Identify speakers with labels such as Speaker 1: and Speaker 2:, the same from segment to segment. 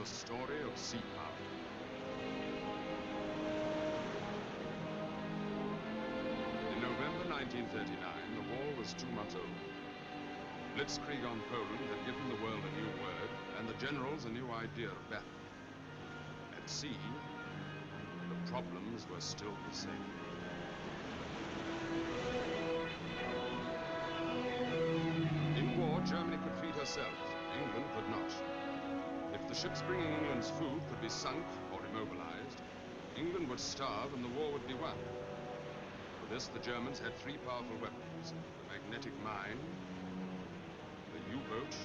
Speaker 1: a story of sea power. In November 1939, the war was 2 months old. Blitzkrieg on Poland had given the world a new word and the generals a new idea of battle. At sea, the problems were still the same. In war, Germany could feed herself. England could not. If the ships bringing England's food could be sunk or immobilized, England would starve and the war would be won. For this, the Germans had 3 powerful weapons: the magnetic mine, the U-boat,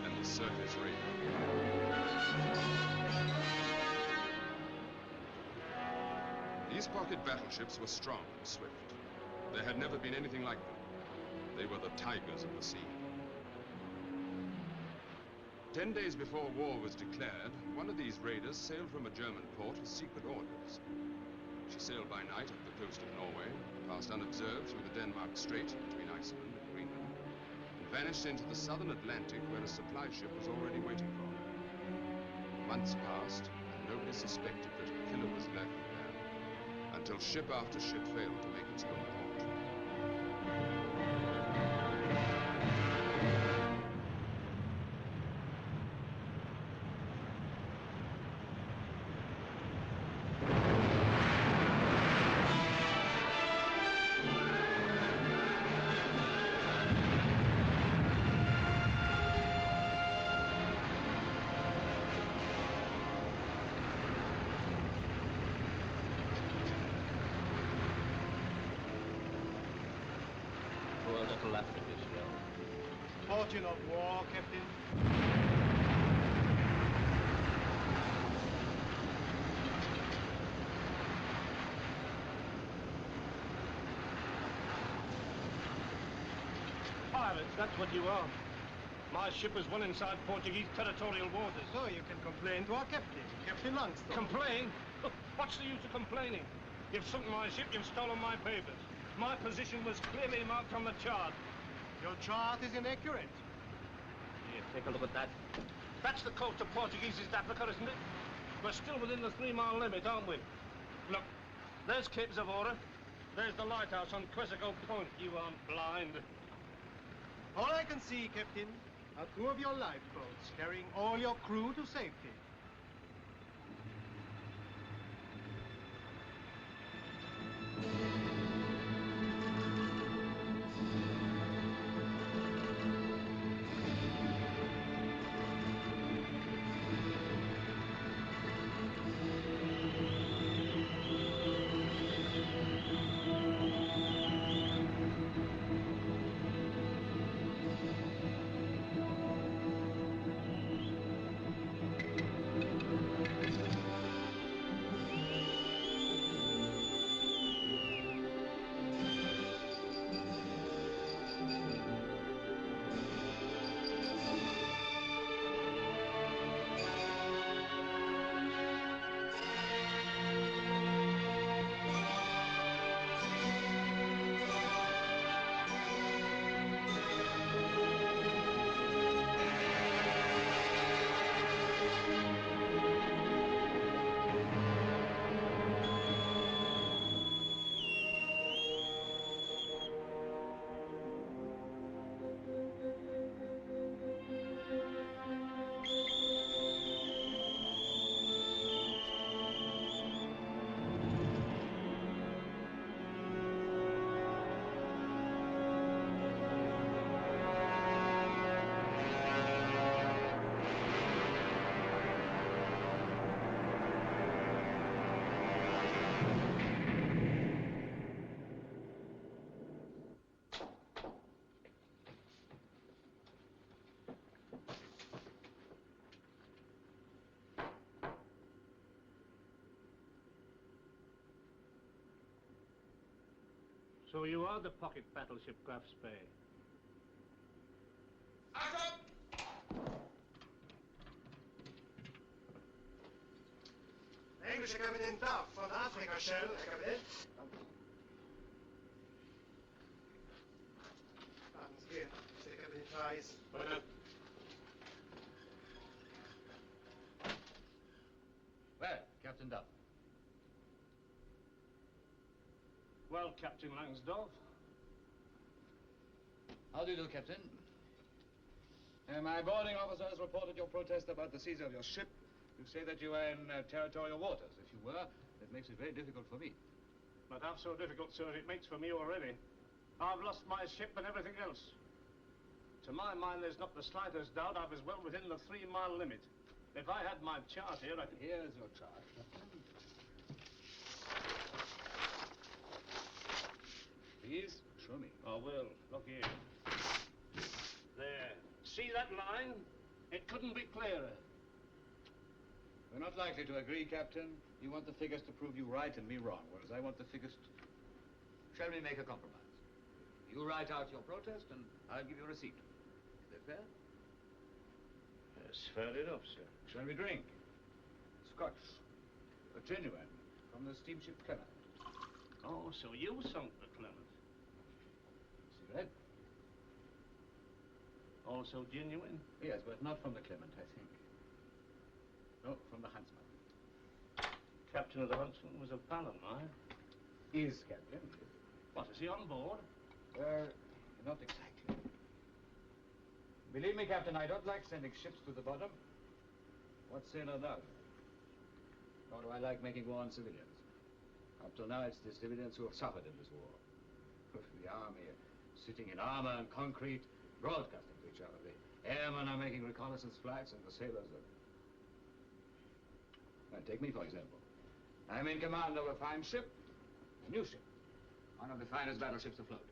Speaker 1: and the surface raider. These pocket battleships were strong and swift. There had never been anything like them. They were the tigers of the sea. 10 days before war was declared, one of these raiders sailed from a German port with secret orders. She sailed by night up the coast of Norway, passed unobserved through the Denmark Strait between Iceland and Greenland, and vanished into the southern Atlantic where a supply ship was already waiting for her. Months passed, and nobody suspected that a killer was lurking there, until ship after ship failed to make its home port.
Speaker 2: Fortune of war, Captain.
Speaker 3: Pirates, that's what you are. My ship is one inside Portuguese territorial waters.
Speaker 2: So you can complain to our captain, Captain Langsdorff.
Speaker 3: Complain? Look, what's the use of complaining? You've sunk my ship, you've stolen my papers. My position was clearly marked on the chart.
Speaker 2: Your chart is inaccurate.
Speaker 3: Here, take a look at that. That's the coast of Portuguese East Africa, isn't it? We're still within the 3-mile limit, aren't we? Look, there's Cape Zavora. There's the lighthouse on Quesico Point. You aren't blind.
Speaker 2: All I can see, Captain, are 2 of your lifeboats carrying all your crew to safety.
Speaker 3: So you are the pocket battleship Graf Spee.
Speaker 2: Englische kapitein Duff van de Afrika Shell, kapitein. Laten ze weer, kapitein Price.
Speaker 4: Captain Duff.
Speaker 3: Well, Captain Langsdorff.
Speaker 4: How do you do, Captain? My boarding officer has reported your protest about the seizure of your ship. You say that you are in territorial waters. If you were, that makes it very difficult for me.
Speaker 3: Not half so difficult, sir, as it makes for me already. I've lost my ship and everything else. To my mind, there's not the slightest doubt I was well within the 3-mile limit. If I had my chart here, I could...
Speaker 4: Here's your chart, Captain. Please, show me.
Speaker 3: Oh, well, look here. There. See that line? It couldn't be clearer.
Speaker 4: We're not likely to agree, Captain. You want the figures to prove you right and me wrong, whereas I want the figures to... Shall we make a compromise? You write out your protest, and I'll give you a receipt. Is that fair?
Speaker 3: Yes, fair enough, sir.
Speaker 4: Shall we drink? Scotch. A genuine, from the steamship Clement.
Speaker 3: Oh, so you sunk the Clement.
Speaker 4: Cigarette?
Speaker 3: Also genuine?
Speaker 4: Yes, but not from the Clement, I think. No, from the Huntsman.
Speaker 3: Captain of the Huntsman was a pal of mine.
Speaker 4: Is Captain?
Speaker 3: What, is he on board?
Speaker 4: Not exactly. Believe me, Captain, I don't like sending ships to the bottom. What sailor does? Nor do I like making war on civilians. Up till now, it's the civilians who have suffered in this war. The army sitting in armor and concrete, broadcasting to each other. The airmen are making reconnaissance flights, and the sailors are... Now, take me, for example. I'm in command of a fine ship, a new ship. One of the finest battleships afloat.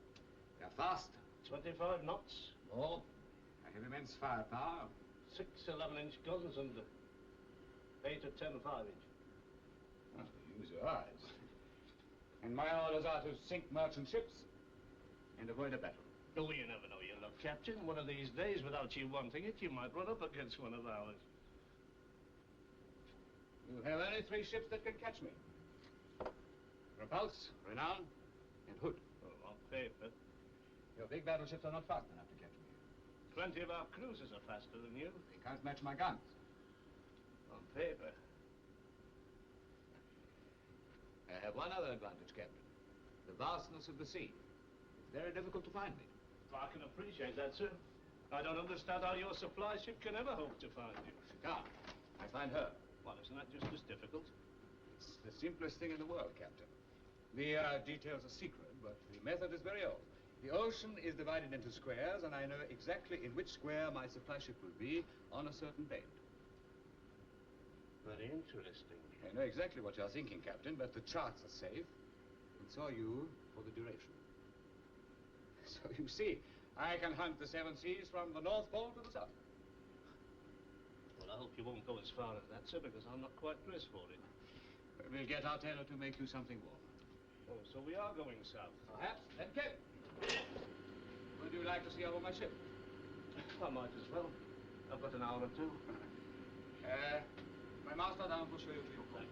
Speaker 4: They're fast.
Speaker 3: 25 knots.
Speaker 4: More. I have immense firepower.
Speaker 3: 6 11-inch guns and 8 or 10 5-inch.
Speaker 4: Oh, use your eyes. And my orders are to sink merchant ships and avoid a battle.
Speaker 3: Oh, you never know your luck, Captain. One of these days, without you wanting it, you might run up against one of ours.
Speaker 4: You have only 3 ships that can catch me. Repulse, Renown, and Hood.
Speaker 3: Oh, on paper.
Speaker 4: Your big battleships are not fast enough to catch me.
Speaker 3: Plenty of our cruisers are faster than you.
Speaker 4: They can't match my guns.
Speaker 3: On paper.
Speaker 4: I have one other advantage, Captain. The vastness of the sea. It's very difficult to find me.
Speaker 3: I can appreciate that, sir. I don't understand how your supply ship can ever hope to find you.
Speaker 4: She can't. I find her.
Speaker 3: Well, isn't that just as difficult?
Speaker 4: It's the simplest thing in the world, Captain. The details are secret, but the method is very old. The ocean is divided into squares, and I know exactly in which square my supply ship will be on a certain date.
Speaker 3: Very interesting.
Speaker 4: I know exactly what you're thinking, Captain, but the charts are safe, and so are you for the duration. So you see, I can hunt the 7 seas from the North Pole to the South.
Speaker 3: Well, I hope you won't go as far as that, sir, because I'm not quite dressed for it.
Speaker 4: We'll get our tailor to make you something warm.
Speaker 3: Oh, so we are going south.
Speaker 4: Perhaps. Then, Captain. Would you like to see over my ship?
Speaker 3: I might as well. I've got an hour or two.
Speaker 4: My master down will show you to your quarters.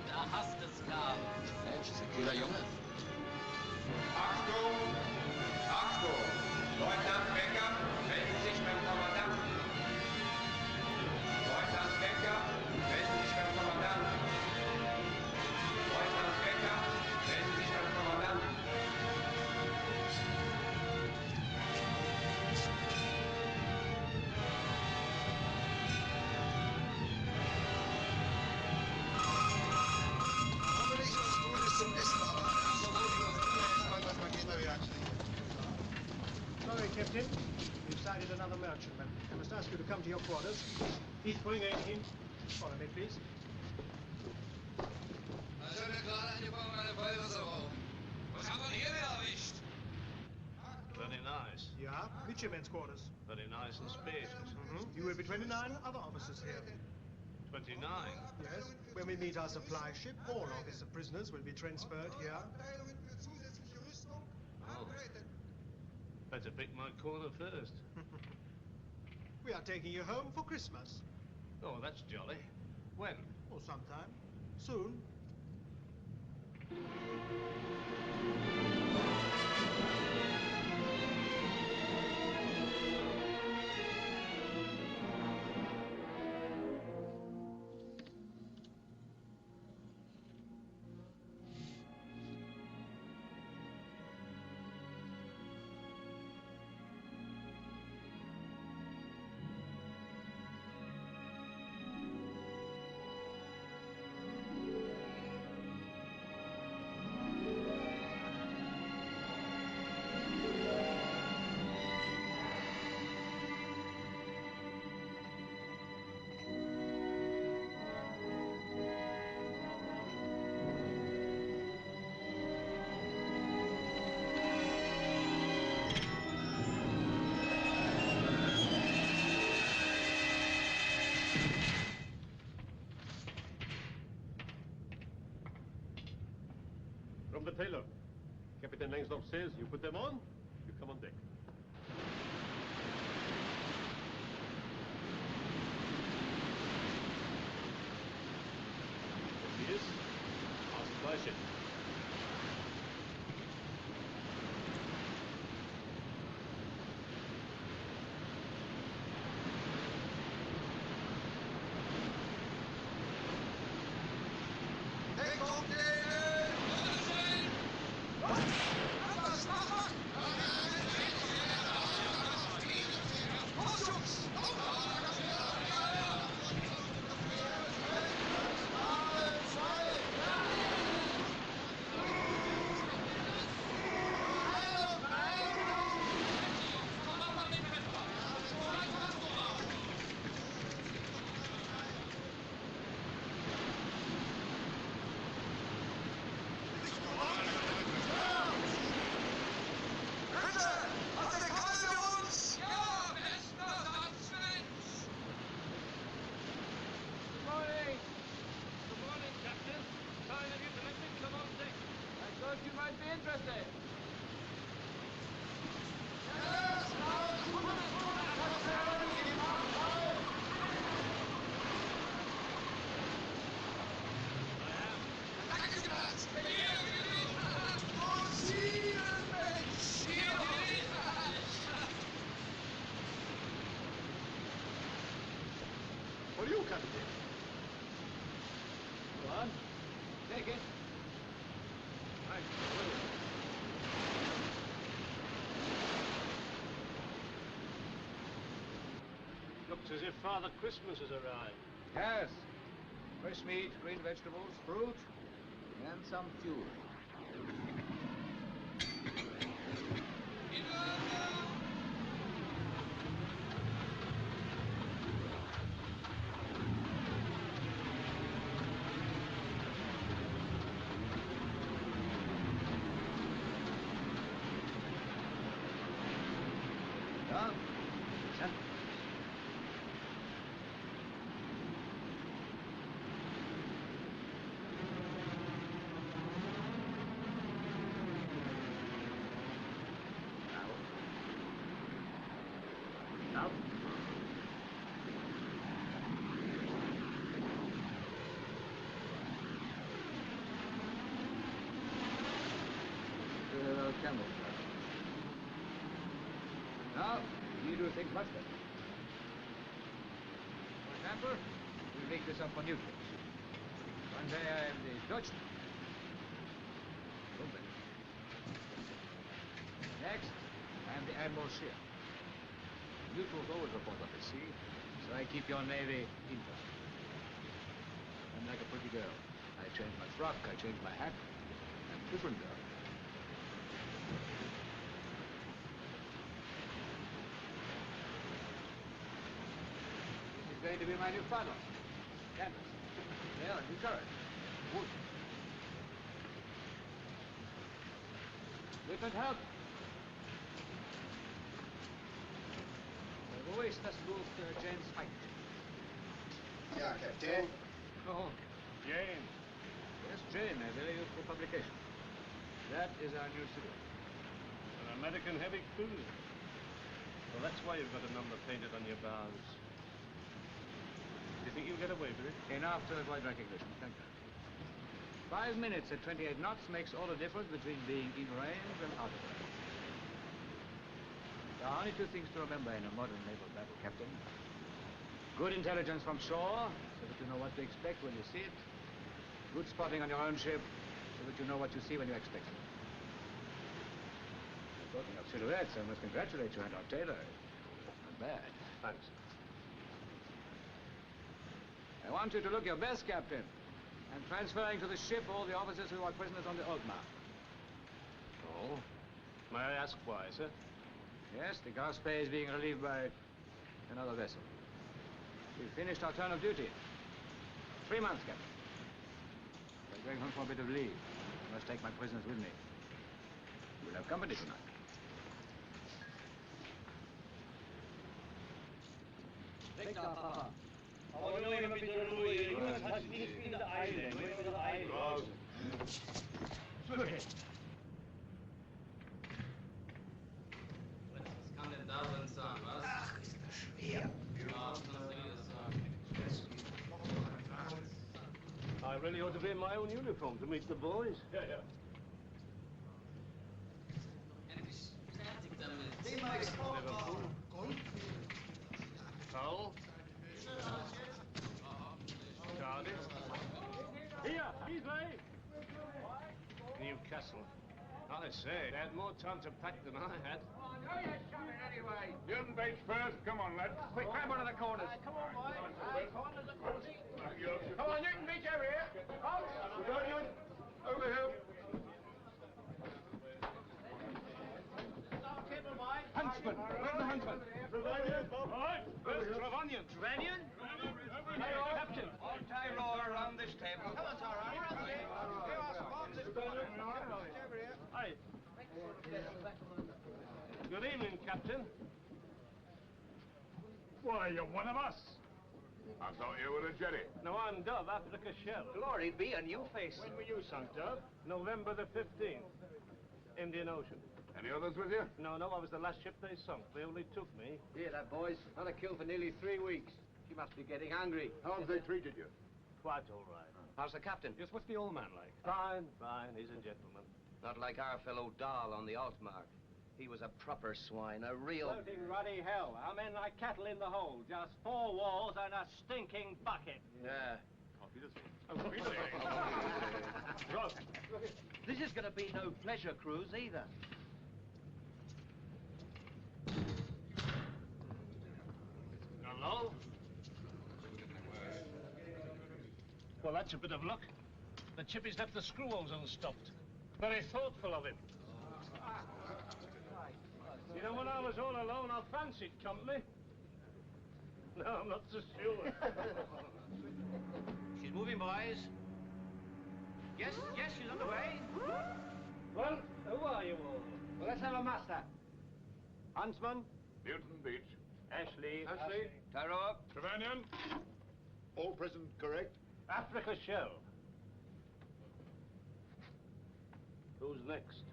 Speaker 5: Da hast es, Karl.
Speaker 1: Mensch, ist ein kühler Junge.
Speaker 6: Achtung! Achtung! Leutnant Becker, melden Sie sich beim Kommandanten. Leutnant Becker, melden Sie sich beim Kommandanten.
Speaker 2: Captain. We've sighted another merchantman. I must ask you to come to your quarters. Please bring in. Follow me, please.
Speaker 6: Also mir gerade angefangen, meine Feuerwehrsache. Was haben wir hier wieder erwischt?
Speaker 3: Very nice.
Speaker 2: Yeah, midshipmen's quarters.
Speaker 3: Very nice and spacious.
Speaker 2: You will be 29 other officers here.
Speaker 3: 29.
Speaker 2: Yes. When we meet our supply ship, all officer prisoners will be transferred here.
Speaker 3: Oh. Better pick my corner first.
Speaker 2: We are taking you home for Christmas.
Speaker 3: Oh, that's jolly. When?
Speaker 2: Or sometime. Soon.
Speaker 7: From the tailor. Captain Langsdorff says you put them on, you come on deck. This is our supply ship. For you, Captain.
Speaker 4: Go on. Take it.
Speaker 7: Right.
Speaker 3: Looks as if Father Christmas has arrived.
Speaker 4: Yes. Fresh meat, green vegetables, fruit, and some fuel. Done. Sir. Now. Camel. Now, you do things much better. For example, we make this up for Newton. One day I am the Dutchman. Good. Next, I am the Admiral Ship. Neutrals always report what they see, so I keep your navy intact. I'm like a pretty girl. I change my frock, I change my hat, I'm different girl. going to be my new father. Canvas. Yeah, new turret. Wood. We could help. Wo ist das Buch der James Finch?
Speaker 8: Ja, Captain.
Speaker 4: Oh, Jane. Yes, Jane, a very useful publication. That is our new serial.
Speaker 3: An American heavy cruiser. Well, that's why you've got a number painted on your bows. Do you think you'll get away with it?
Speaker 4: Enough to avoid recognition, thank you. 5 minutes at 28 knots makes all the difference between being in range and out of range. There are only 2 things to remember in a modern naval battle, Captain. Good intelligence from shore, so that you know what to expect when you see it. Good spotting on your own ship, so that you know what you see when you expect it. Talking of silhouettes, I must congratulate you and our tailor. Not bad.
Speaker 3: Thanks.
Speaker 4: I want you to look your best, Captain. I'm transferring to the ship all the officers who are prisoners on the Altmark.
Speaker 3: Oh? May I ask why, sir?
Speaker 4: Yes, the Graf Spee is being relieved by another vessel. We've finished our turn of duty. 3 months, Captain. I'm going home for a bit of leave. I must take my prisoners with me. We'll have company tonight.
Speaker 5: Was kann denn da drin sein, was?
Speaker 8: Ach, ist das schwer.
Speaker 5: Ja, was kann das sein?
Speaker 3: I really ought to be in my own uniform to meet the boys. Yeah.
Speaker 5: Endlich fertig damit.
Speaker 8: Thema Export.
Speaker 3: Hull. Cardiff. Here, easily. Newcastle. I say, they had more time to pack than I had.
Speaker 7: You and Bates first. Come on, lads.
Speaker 3: Quick, grab one of the corners. Come on, boys. Corners are cozy. Come on, you can meet over here.
Speaker 7: Rebellion, over here.
Speaker 3: Huntsman. Where's the huntsman?
Speaker 7: Rebellion. All right.
Speaker 3: Where's Trevanion? Trevanion? Hey, Captain.
Speaker 6: All tie row around this table. Come on,
Speaker 3: Hi. Good evening, Captain.
Speaker 7: Why, you're one of us. I thought you were a jetty.
Speaker 3: No, I'm Dove, Africa Shell.
Speaker 6: Glory be on you face.
Speaker 3: When were you sunk, Dove? November the 15th. Indian Ocean.
Speaker 7: Any others with you?
Speaker 3: No, I was the last ship they sunk. They only took me.
Speaker 6: Hear that, boys? Not a kill for nearly 3 weeks. She must be getting hungry.
Speaker 7: How have they treated you?
Speaker 3: Quite all right.
Speaker 6: How's the captain?
Speaker 3: Just what's the old man like? Fine. He's a gentleman.
Speaker 6: Not like our fellow Dahl on the Altmark. He was a proper swine, a real...
Speaker 3: Floating ruddy hell. Our men like cattle in the hold. Just 4 walls and a stinking bucket.
Speaker 6: Yeah.
Speaker 2: This is going to be no pleasure cruise either.
Speaker 3: Hello? Well, that's a bit of luck. The chippy's left the screw holes unstopped. Very thoughtful of him. You know, when I was all alone, I fancied company. No, I'm not so sure.
Speaker 2: She's moving, boys. Yes, she's on the way.
Speaker 3: Well, who are you all?
Speaker 2: Well, let's have a muster.
Speaker 3: Huntsman?
Speaker 7: Newton Beach.
Speaker 3: Ashley.
Speaker 6: Taro.
Speaker 7: Trevanion. All present correct?
Speaker 3: Africa Shell. Who's next?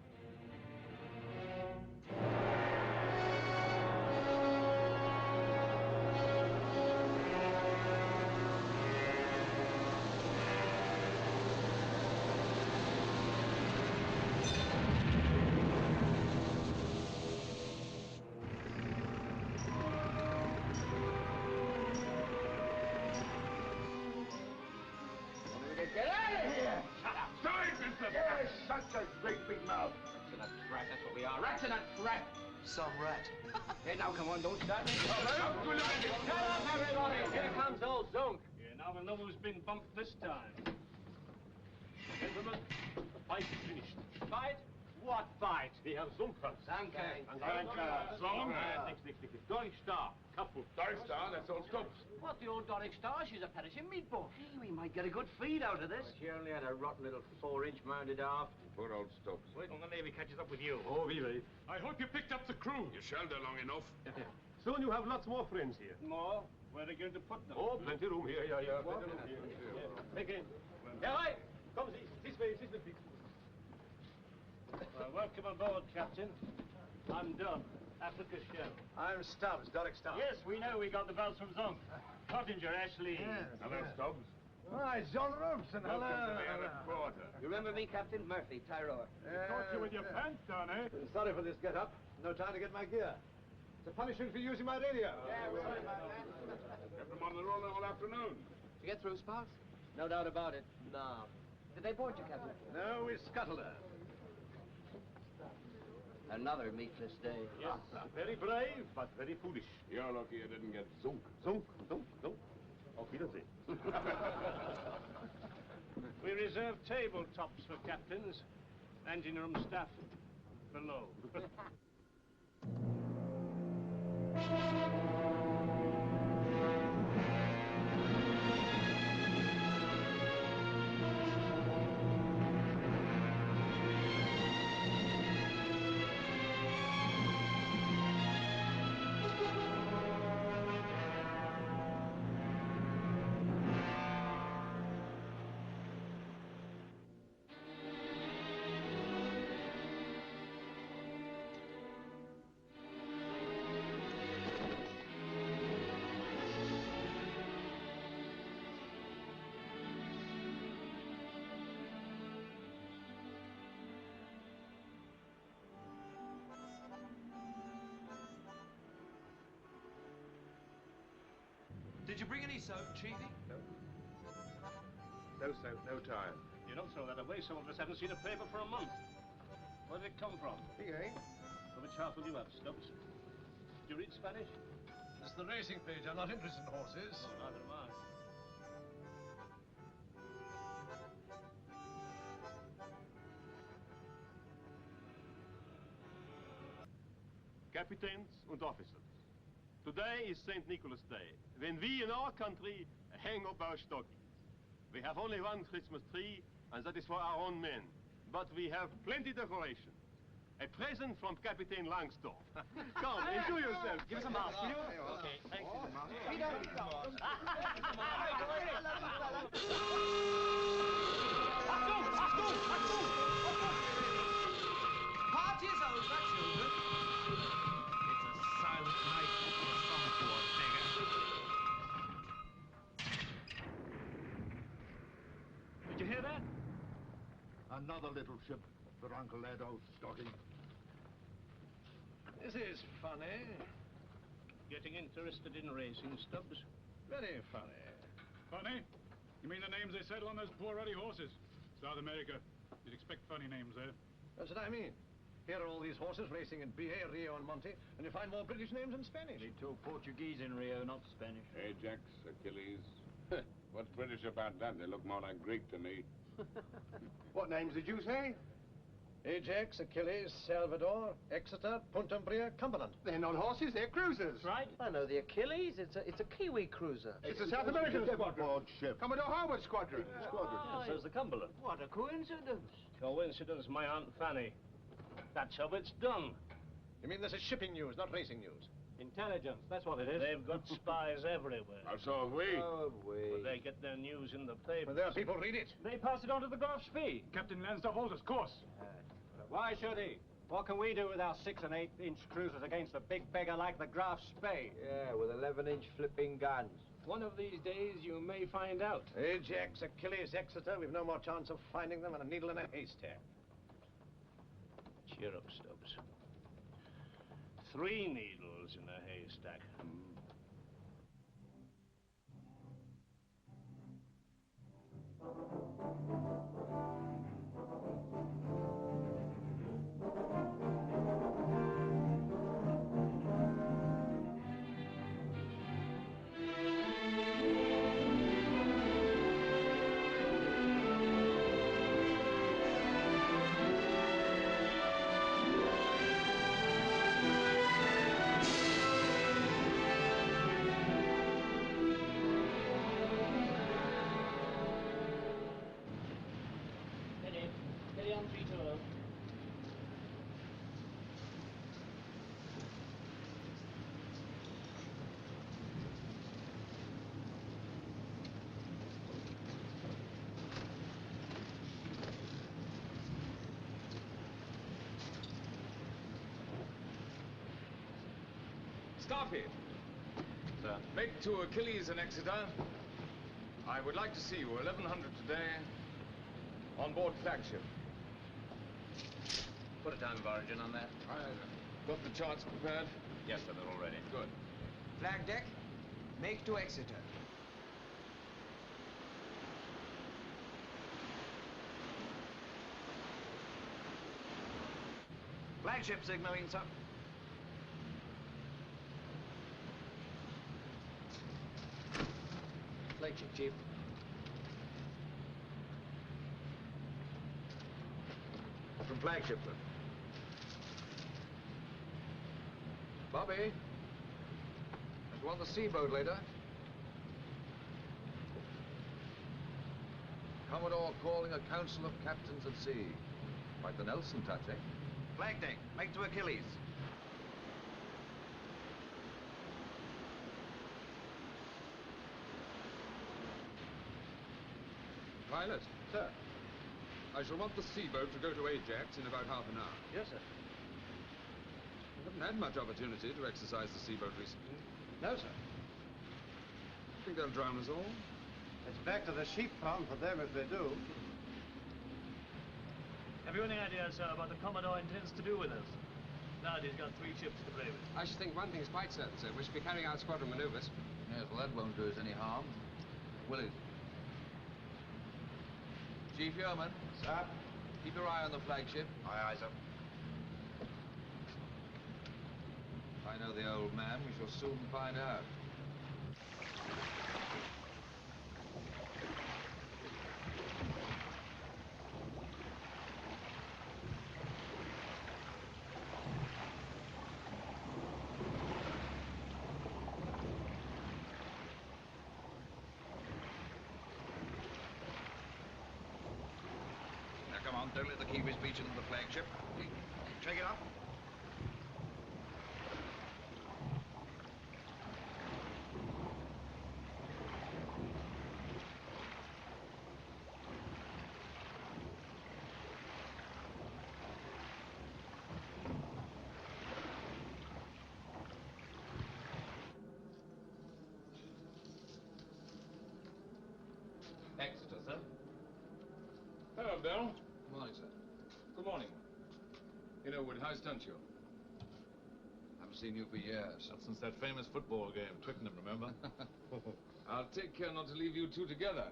Speaker 7: Get out of here! Shut up! Sorry, mister! Yes, such a great big mouth.
Speaker 6: Rats in a rat, that's what we are. Rats in a rat!
Speaker 8: Some rat.
Speaker 6: Hey, now, come on, don't start me.
Speaker 3: Shut up, everybody! Here comes old Zonk. Yeah, now we'll know who's been bumped this time. Gentlemen, the fight's finished. Fight? What fight?
Speaker 7: Die Herr Sumpfer.
Speaker 3: Danke.
Speaker 7: Song? Nix. Deutschstar. Kaputt.
Speaker 6: Deutschstar, that's old Stubbs.
Speaker 3: What, the old Doric Star? She's a perishing meatball. Gee, we might get a good feed out of this.
Speaker 4: She only had a rotten little 4-inch mounted aft.
Speaker 6: Poor old Stubbs.
Speaker 3: Wait till the Navy catches up with you.
Speaker 7: Oh, we wait.
Speaker 1: I hope you picked up the crew. You shelled her long enough.
Speaker 7: Soon you have lots more friends here.
Speaker 3: More? Where are they going to put them?
Speaker 7: Oh, plenty room here, yeah. Plenty room here. Take in. Yeah, right. Come, this way, please.
Speaker 3: Welcome aboard, Captain. I'm Dub, Africa's show.
Speaker 2: I'm Stubbs, Doric Stubbs.
Speaker 3: Yes, we know. We got the bells from Zonk. Pottinger, Ashley.
Speaker 6: Hello, Stubbs.
Speaker 2: Hi, John Robson.
Speaker 6: Welcome to the Arab quarter.
Speaker 5: You remember me, Captain? Murphy, Tyrone.
Speaker 2: Caught you with your pants down, eh? Sorry for this get-up. No time to get my gear. It's a punishment for using my radio.
Speaker 5: Yeah, we're sorry about that.
Speaker 6: Kept them on the roll all afternoon.
Speaker 5: Did you get through, Sparks?
Speaker 4: No doubt about it.
Speaker 5: No. Did they board you, Captain?
Speaker 2: No, we scuttled her.
Speaker 5: Another meatless day.
Speaker 7: Yes, very brave, but very foolish.
Speaker 6: You're lucky you didn't get zunk.
Speaker 7: Zunk. Auf Wiedersehen.
Speaker 3: We reserve tabletops for captains. Engine room staff below.
Speaker 8: Did you bring any soap, Chiefy?
Speaker 6: No soap, no time.
Speaker 3: You don't throw that away. Some of us haven't seen a paper for a month. Where did it come from?
Speaker 2: Here, eh?
Speaker 3: Well, which half will you have, Stubbs? Do you read Spanish?
Speaker 2: It's the racing page. I'm not interested in horses.
Speaker 3: Oh, neither am I.
Speaker 7: Captains and officers. Today is St. Nicholas Day, when we in our country hang up our stockings. We have only one Christmas tree, and that is for our own men. But we have plenty decoration. A present from Captain Langsdorff. Come, enjoy yourself.
Speaker 5: Give us a mask, will you?
Speaker 3: Okay, thanks.
Speaker 8: Party's over, children. It's a silent night for some poor beggar.
Speaker 3: Did you hear that?
Speaker 2: Another little ship for Uncle Edo's stocking. This is funny.
Speaker 3: Getting interested in racing, Stubbs?
Speaker 2: Very funny.
Speaker 9: Funny? You mean the names they settle on those poor ruddy horses? South America. You'd expect funny names there.
Speaker 2: That's what I mean. Here are all these horses racing in BA, Rio, and Monte, and you find more British names than Spanish.
Speaker 4: They talk Portuguese in Rio, not Spanish.
Speaker 6: Ajax, Achilles. What's British about that? They look more like Greek to me.
Speaker 2: What names did you say? Ajax, Achilles, Salvador, Exeter, Puntumbria, Cumberland. They're not horses, they're cruisers.
Speaker 3: Right.
Speaker 10: I know the Achilles. It's a Kiwi cruiser.
Speaker 2: It's a South American squadron. Ship. Commodore Harwood squadron.
Speaker 3: So's the Cumberland.
Speaker 10: What a coincidence.
Speaker 3: Coincidence, my Aunt Fanny. That's how it's done.
Speaker 2: You mean this is shipping news, not racing news?
Speaker 3: Intelligence, that's what it is. They've got spies everywhere.
Speaker 6: So have we.
Speaker 10: Oh,
Speaker 3: But they get their news in the paper.
Speaker 2: Well, there people read it.
Speaker 3: They pass it on to the Graf Spee.
Speaker 9: Captain Langsdorff holds course.
Speaker 4: Why should he? What can we do with our 6- and 8-inch cruisers against a big beggar like the Graf Spee?
Speaker 10: Yeah, with 11-inch flipping guns.
Speaker 3: One of these days, you may find out.
Speaker 2: Ajax, Achilles, Exeter, we've no more chance of finding them than a needle in a haystack.
Speaker 3: Cheer up, Stubbs. 3 needles in a haystack. on Peter.
Speaker 1: Stop it!
Speaker 3: Sir.
Speaker 1: Make to Achilles and Exeter. I would like to see you 1100 today on board flagship.
Speaker 3: Put a time of origin on that.
Speaker 1: Got the charts prepared?
Speaker 3: Yes, sir, they're all ready.
Speaker 1: Good.
Speaker 10: Flag deck, make to Exeter.
Speaker 3: Flagship signaling, sir.
Speaker 5: Flagship, Chief.
Speaker 2: From flagship, then. Bobby. There's one the seaboat later. Commodore calling a council of captains at sea. Quite the Nelson touch, eh?
Speaker 3: Flag deck, make to Achilles.
Speaker 1: Pilot,
Speaker 2: Sir.
Speaker 1: I shall want the seaboat to go to Ajax in about half an hour.
Speaker 2: Yes, sir.
Speaker 1: I haven't had much opportunity to exercise the seaboat recently.
Speaker 2: No, sir.
Speaker 1: Think they'll drown us all?
Speaker 2: It's back to the sheep farm for them if they do.
Speaker 11: Have you any idea, sir, what the Commodore intends to do with us? Now that he's got 3 ships to play with.
Speaker 5: I should think one thing's quite certain, sir. We should be carrying out squadron maneuvers.
Speaker 2: Yes, well, that won't do us any harm. Will it? Chief Yeoman.
Speaker 4: Sir?
Speaker 2: Keep your eye on the flagship.
Speaker 4: Aye, aye, sir.
Speaker 2: If I know the old man, we shall soon find out.
Speaker 4: Now, come on, don't let the Kiwis beach into the flagship. Shake it up.
Speaker 1: Exeter, sir. Hello, Bill.
Speaker 2: Good morning, sir.
Speaker 1: Good morning. You know Woodhouse, don't you?
Speaker 2: Haven't seen you for years.
Speaker 9: Not since that famous football game, Twickenham, remember?
Speaker 1: I'll take care not to leave you two together.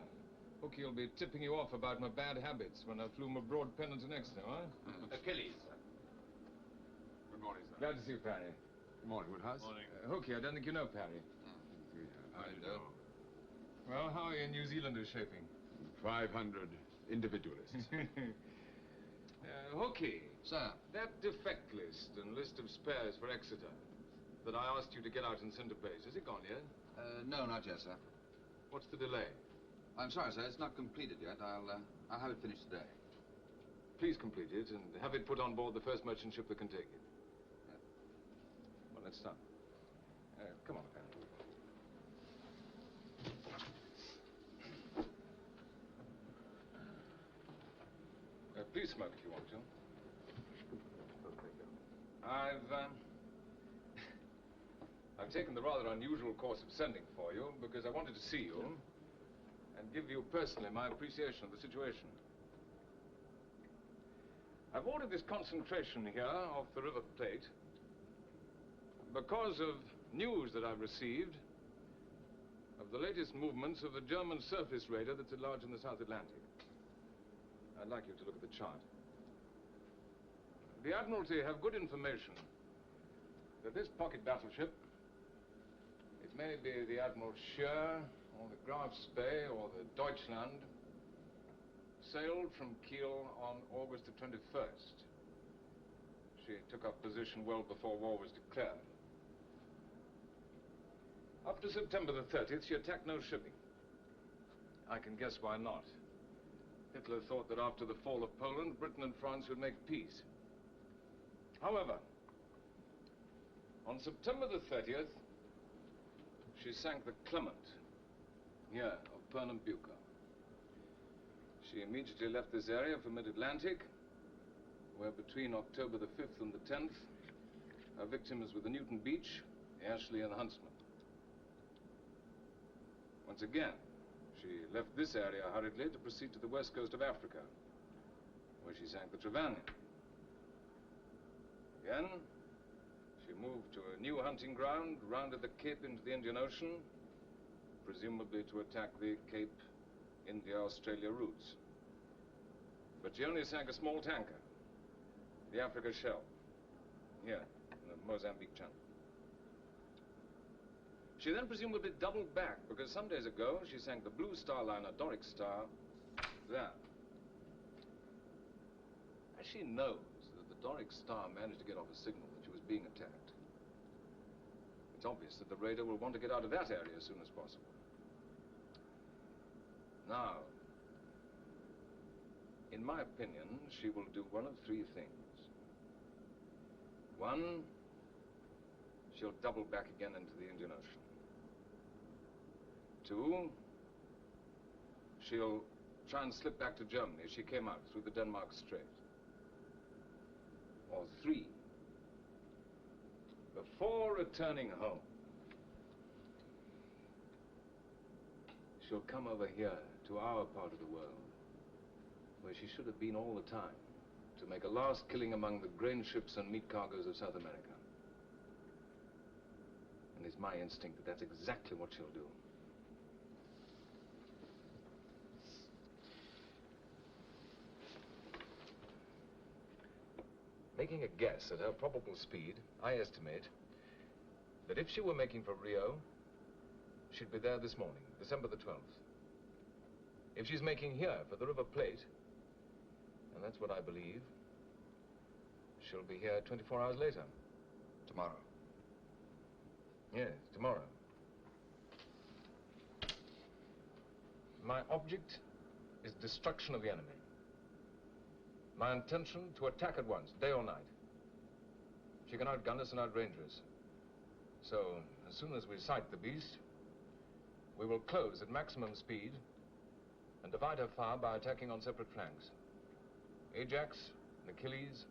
Speaker 1: Hooky will be tipping you off about my bad habits when I flew my broad pennant in Exeter, huh?
Speaker 3: Achilles, sir.
Speaker 1: Good morning, sir. Glad to see you, Parry. Good morning, Woodhouse.
Speaker 9: Morning.
Speaker 1: Hooky, I don't think you know Parry.
Speaker 2: I do.
Speaker 1: Well, how are your New Zealanders shaping?
Speaker 12: 500 individualists.
Speaker 1: Hooky.
Speaker 2: Sir.
Speaker 1: That defect list and list of spares for Exeter that I asked you to get out and send to base, is it gone yet?
Speaker 2: No, not yet, sir.
Speaker 1: What's the delay?
Speaker 2: I'm sorry, sir. It's not completed yet. I'll have it finished today.
Speaker 1: Please complete it and have it put on board the first merchant ship that can take it. Well, let's start. Come on, Penn. Please smoke if you want to. I've taken the rather unusual course of sending for you because I wanted to see you and give you personally my appreciation of the situation. I've ordered this concentration here off the River Plate because of news that I've received of the latest movements of the German surface raider that's at large in the South Atlantic. I'd like you to look at the chart. The Admiralty have good information that this pocket battleship, it may be the Admiral Scheer, or the Graf Spee, or the Deutschland, sailed from Kiel on August the 21st. She took up position well before war was declared. Up to September the 30th, she attacked no shipping. I can guess why not.
Speaker 13: Hitler thought that after the fall of Poland, Britain and France would make peace. However, on September the 30th, she sank the Clement, here of Pernambuco. She immediately left this area for mid-Atlantic, where between October the 5th and the 10th, her victims were the Newton Beach, the Ashley, and the Huntsman. Once again, she left this area hurriedly to proceed to the west coast of Africa, where she sank the Trevanion. Again, she moved to a new hunting ground, rounded the Cape into the Indian Ocean, presumably to attack the Cape, India, Australia routes. But she only sank a small tanker, the Africa Shell, here in the Mozambique Channel. She then presumably doubled back, because some days ago she sank the Blue Star liner Doric Star there. As she knows that the Doric Star managed to get off a signal that she was being attacked, it's obvious that the raider will want to get out of that area as soon as possible. Now, in my opinion, she will do one of three things. One, she'll double back again into the Indian Ocean. Two, she'll try and slip back to Germany as she came out through the Denmark Strait. Or three, before returning home, she'll come over here to our part of the world, where she should have been all the time, to make a last killing among the grain ships and meat cargoes of South America. And it's my instinct that that's exactly what she'll do. Making a guess at her probable speed, I estimate that if she were making for Rio, she'd be there this morning, December the 12th. If she's making here for the River Plate, and that's what I believe, she'll be here 24 hours later. Tomorrow. Yes, tomorrow. My object is destruction of the enemy. My intention to attack at once, day or night. She can outgun us and outrange us. So, as soon as we sight the beast, we will close at maximum speed and divide her fire by attacking on separate flanks. Ajax and Achilles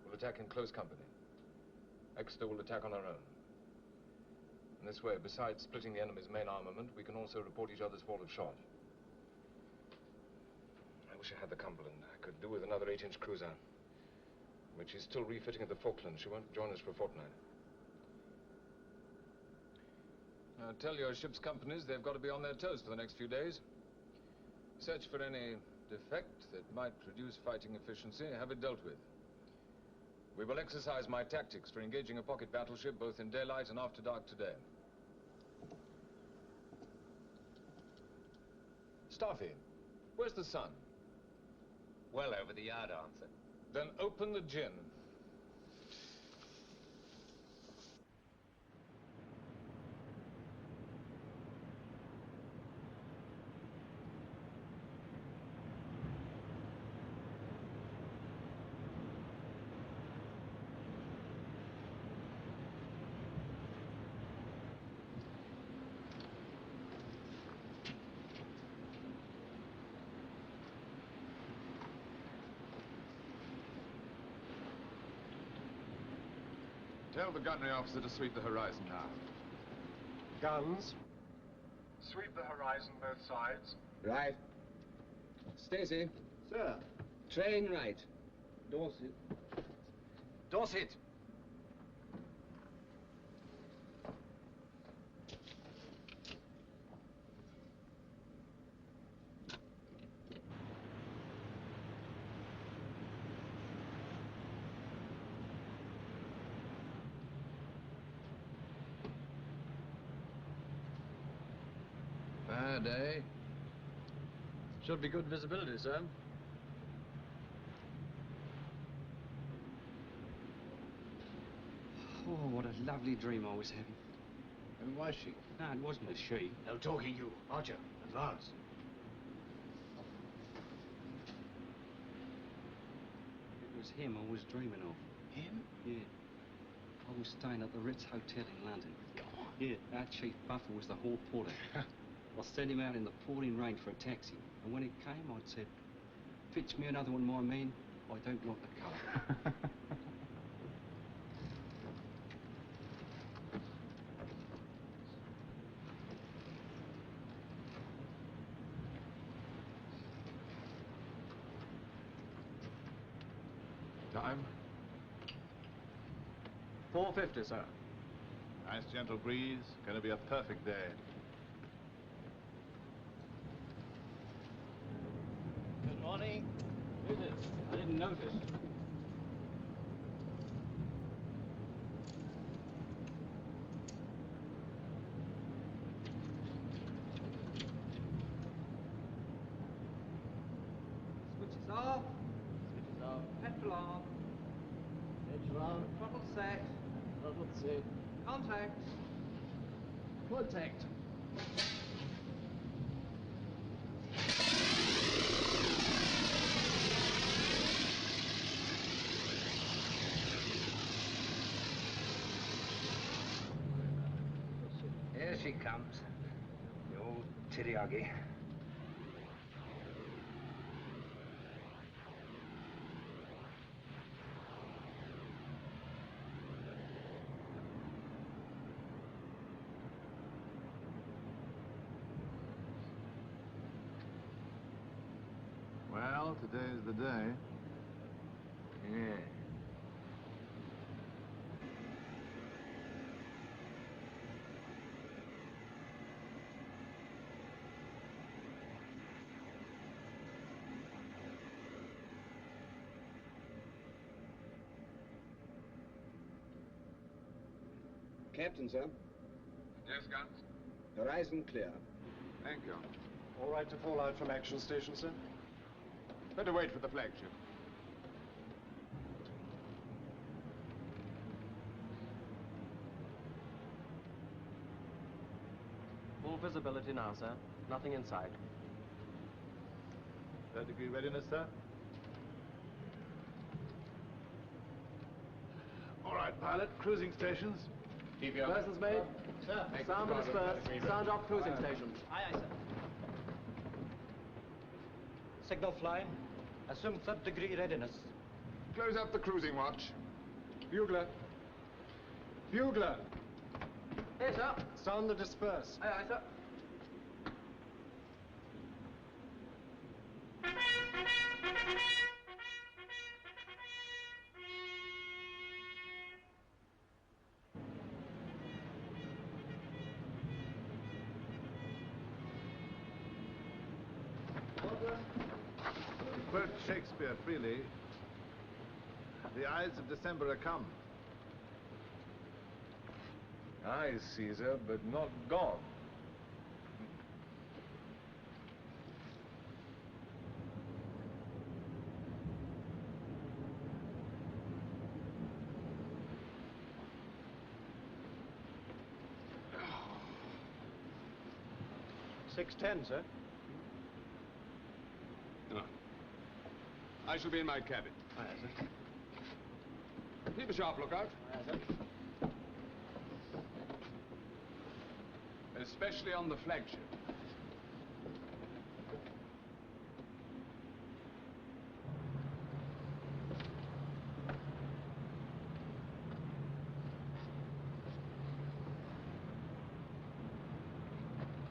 Speaker 13: will attack in close company. Exeter will attack on her own. In this way, besides splitting the enemy's main armament, we can also report each other's fall of shot. I wish I had the Cumberland. I could do with another 8-inch cruiser. But she's still refitting at the Falklands. She won't join us for a fortnight. Now, tell your ship's companies they've got to be on their toes for the next few days. Search for any defect that might reduce fighting efficiency, have it dealt with. We will exercise my tactics for engaging a pocket battleship both in daylight and after dark today. Staffy, where's the sun?
Speaker 14: Well over the yard arm, sir.
Speaker 13: Then open the gin.
Speaker 1: Tell the gunnery officer to sweep the horizon now.
Speaker 2: Guns. Sweep the horizon both sides.
Speaker 14: Right. Stacy.
Speaker 2: Sir.
Speaker 14: Train right. Dorset. Dorset.
Speaker 2: Fair day. Should be good visibility, sir.
Speaker 5: Oh, what a lovely dream I was having.
Speaker 2: And was she?
Speaker 5: No, it wasn't a she.
Speaker 3: No talking, you. Archer, advance.
Speaker 5: was him I was dreaming of.
Speaker 15: Him?
Speaker 5: Yeah. I was staying at the Ritz Hotel in London.
Speaker 15: Go on.
Speaker 5: Yeah, our chief buffer was the hall porter. I sent him out in the pouring rain for a taxi, and when it came, I'd said, "Fetch me another one, my man. I don't like the colour."
Speaker 12: Time?
Speaker 15: 4:50, sir. Nice gentle breeze. Gonna be a perfect day.
Speaker 3: Good morning.
Speaker 5: Who's it? I didn't notice.
Speaker 10: Switches off.
Speaker 3: Switches off.
Speaker 10: Petrol on.
Speaker 3: Petrol on.
Speaker 10: Throttle set.
Speaker 3: Throttle set.
Speaker 10: Contact.
Speaker 3: Contact.
Speaker 14: Here she comes. The old Tiriagi.
Speaker 15: Well, today's the day.
Speaker 14: Yeah.
Speaker 16: Captain, sir.
Speaker 12: Yes, Guns?
Speaker 16: Horizon clear.
Speaker 12: Thank you.
Speaker 2: All right to fall out from action station, sir?
Speaker 12: Better wait for the flagship.
Speaker 17: Full visibility now, sir. Nothing inside.
Speaker 15: Third-degree readiness, sir? All right, pilot. Cruising stations.
Speaker 17: Keep your lessons made.
Speaker 2: Sir.
Speaker 17: Sound and disperse. Sound off cruising stations.
Speaker 3: Aye, aye, sir. Signal flying. Assume third-degree readiness.
Speaker 12: Close up the cruising watch.
Speaker 2: Bugler. Bugler.
Speaker 10: Yes, sir.
Speaker 2: Sound the disperse.
Speaker 10: Aye, aye, sir.
Speaker 15: To quote Shakespeare freely, the eyes of December are come.
Speaker 13: Aye, Caesar, but not gone.
Speaker 2: Oh. 6:10, sir.
Speaker 1: No. I shall be in my cabin.
Speaker 2: Aye, sir.
Speaker 1: Keep a sharp lookout.
Speaker 2: Aye, sir.
Speaker 1: Especially on the flagship.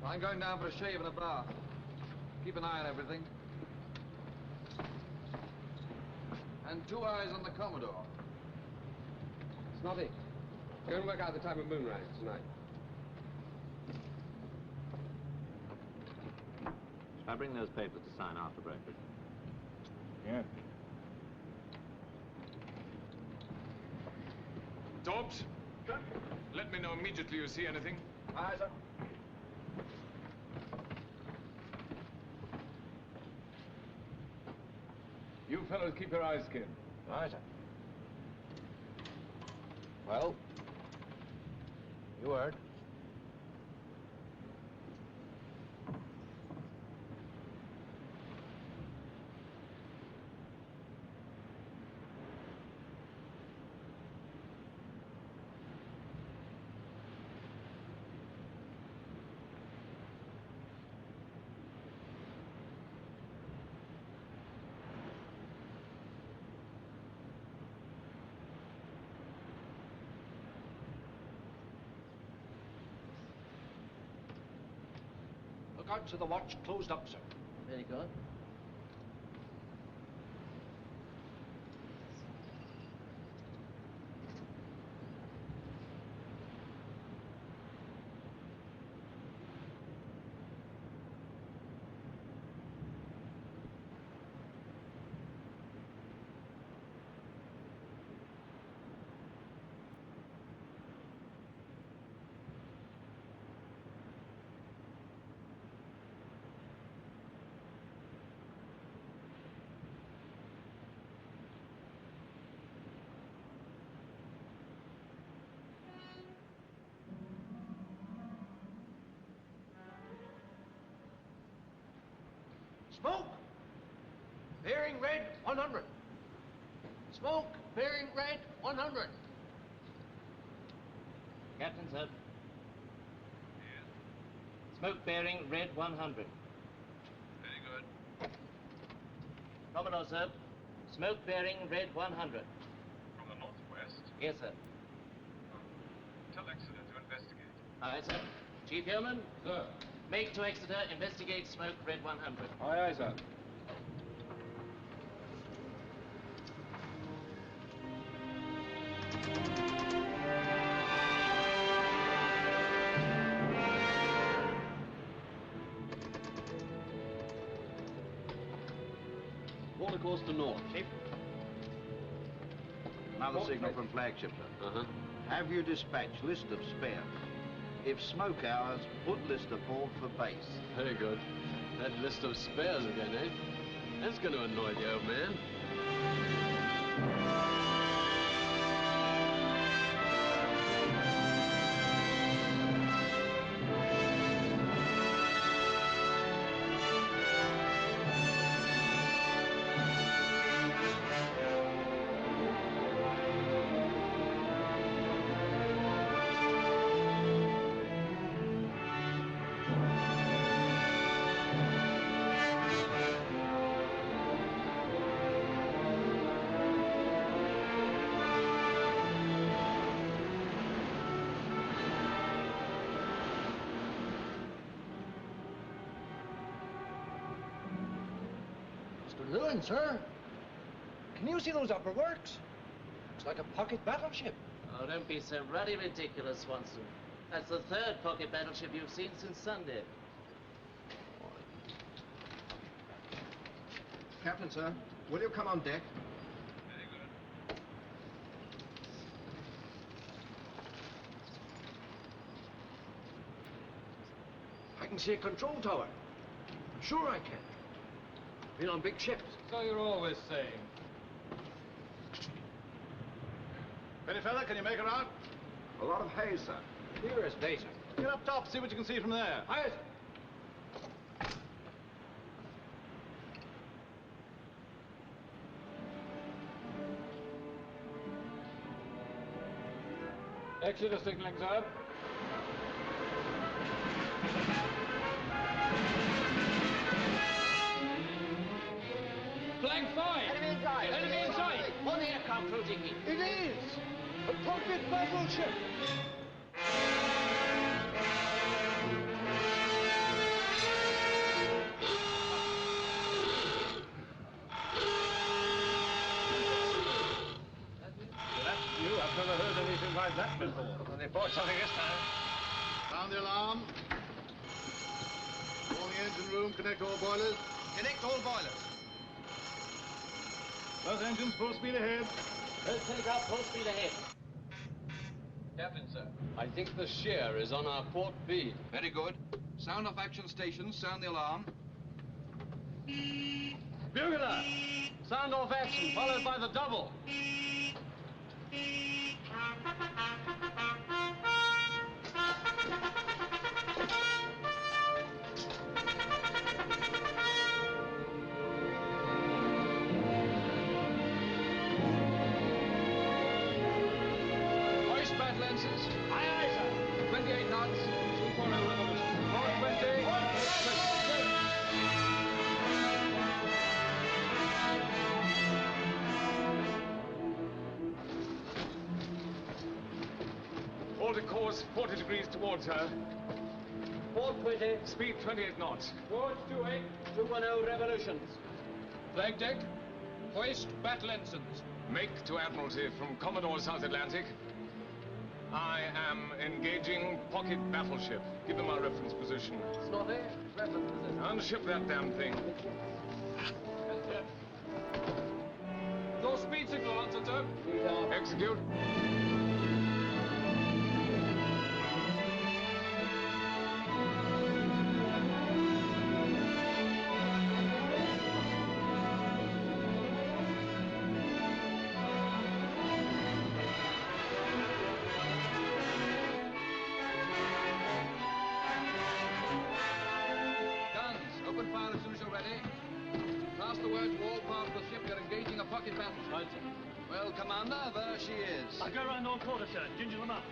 Speaker 13: I'm going down for a shave and a bath. Keep an eye on everything. And 2 eyes on the Commodore.
Speaker 14: Snotty, go and work out the time of moonrise tonight.
Speaker 17: Shall I bring those papers to sign after breakfast?
Speaker 15: Yeah.
Speaker 12: Dobbs? Let me know immediately you see anything.
Speaker 15: Aye, sir. You fellows keep your eyes skinned.
Speaker 13: Aye, sir.
Speaker 15: Well,
Speaker 13: You heard.
Speaker 14: lookouts of the watch closed up, sir.
Speaker 17: Very good.
Speaker 2: Smoke! Bearing red, 100. Smoke! Bearing red, 100.
Speaker 17: Captain, sir.
Speaker 3: Yes.
Speaker 17: Smoke bearing red 100.
Speaker 3: Very good.
Speaker 17: Commodore, sir. Smoke bearing red 100.
Speaker 3: From the northwest.
Speaker 17: Yes, sir.
Speaker 3: Tell Exeter to investigate.
Speaker 17: Aye, sir. Chief Yeoman?
Speaker 13: Sir.
Speaker 17: Make to Exeter, investigate smoke red 100.
Speaker 13: Aye, aye, sir.
Speaker 5: Water course to north.
Speaker 17: Chief.
Speaker 14: Another signal from flagship, sir.
Speaker 5: Uh-huh.
Speaker 14: Have you dispatched list of spares? If smoke hours, put list aboard for base.
Speaker 5: Very good. That list of spares again, eh? That's going to annoy the old man.
Speaker 2: Ruin, sir. Can you see those upper works? Looks like a pocket battleship.
Speaker 17: Oh, don't be so ruddy ridiculous, Swanson. That's the third pocket battleship you've seen since Sunday.
Speaker 16: Captain, sir, will you come on deck?
Speaker 3: Very good.
Speaker 2: I can see a control tower. I'm sure I can. Been on big ships.
Speaker 13: So you're always saying.
Speaker 15: Petty fella, can you make her out?
Speaker 16: A lot of hay, sir.
Speaker 14: Clear as day, sir.
Speaker 15: Get up top, see what you can see from there.
Speaker 2: Aye.
Speaker 4: Exeter signaling, sir.
Speaker 17: Flank 5!
Speaker 2: Enemy inside!
Speaker 17: Enemy inside! On the aircraft crew dinghy.
Speaker 2: It is! A pocket battleship!
Speaker 9: That's new. I've never heard anything like that before.
Speaker 3: Well, they bought something this time.
Speaker 15: Sound the alarm. All the engine room, connect all boilers.
Speaker 6: Connect all boilers.
Speaker 15: Both engines full speed ahead.
Speaker 17: Let's take up full speed ahead.
Speaker 5: Captain, sir. I think the shear is on our port beam.
Speaker 6: Very good. Sound off action stations. Sound the alarm.
Speaker 3: Bugler! Sound off action, followed by the double.
Speaker 13: Hoist back lenses.
Speaker 3: Aye, aye, sir.
Speaker 13: 28 knots. 2.0 revolution. 420.
Speaker 3: Quarter course, 40 degrees towards her. 4
Speaker 10: Port 20.
Speaker 13: Speed 28 knots.
Speaker 10: Watch 28. 210 revolutions.
Speaker 13: Flag deck. Hoist battle ensigns. Make to Admiralty from Commodore South Atlantic. I am engaging pocket battleship. Give them our reference position.
Speaker 10: Snotty. Reference position.
Speaker 13: Unship that damn thing.
Speaker 10: No speed signal answered, sir.
Speaker 13: Execute.
Speaker 10: Well, Commander, there she is.
Speaker 11: I'll go around on quarter, sir. Ginger them up.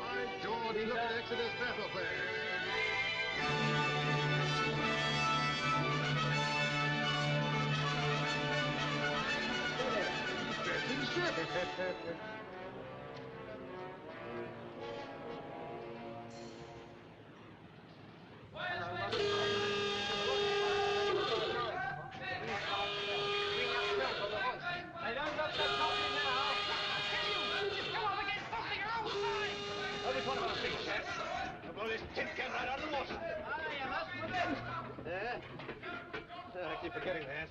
Speaker 2: By George, look at Exeter's battle flag. Ship. I keep forgetting that.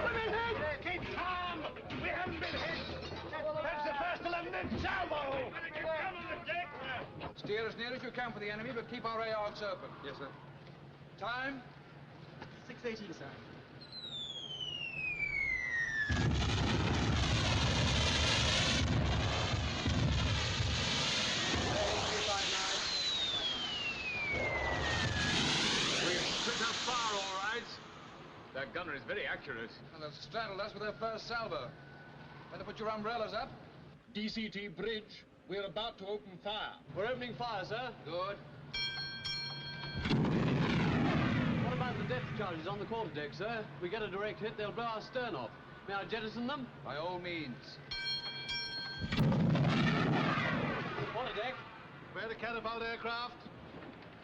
Speaker 2: We've been hit! Keep calm! We haven't been hit! That's the first 11 inch salvo!
Speaker 4: Steer as near as you can for the enemy, but keep our ray arcs open.
Speaker 2: Yes, sir.
Speaker 4: Time?
Speaker 10: 6:18, sir.
Speaker 13: Far, all right. That gunner is very accurate.
Speaker 4: And they've straddled us with their first salvo. Better put your umbrellas up.
Speaker 2: DCT bridge. We're about to open fire.
Speaker 10: We're opening fire, sir.
Speaker 4: Good.
Speaker 10: What about the depth charges on the quarterdeck, sir? If we get a direct hit, they'll blow our stern off. May I jettison them?
Speaker 4: By all means.
Speaker 10: Quarterdeck.
Speaker 2: Where the catapult aircraft?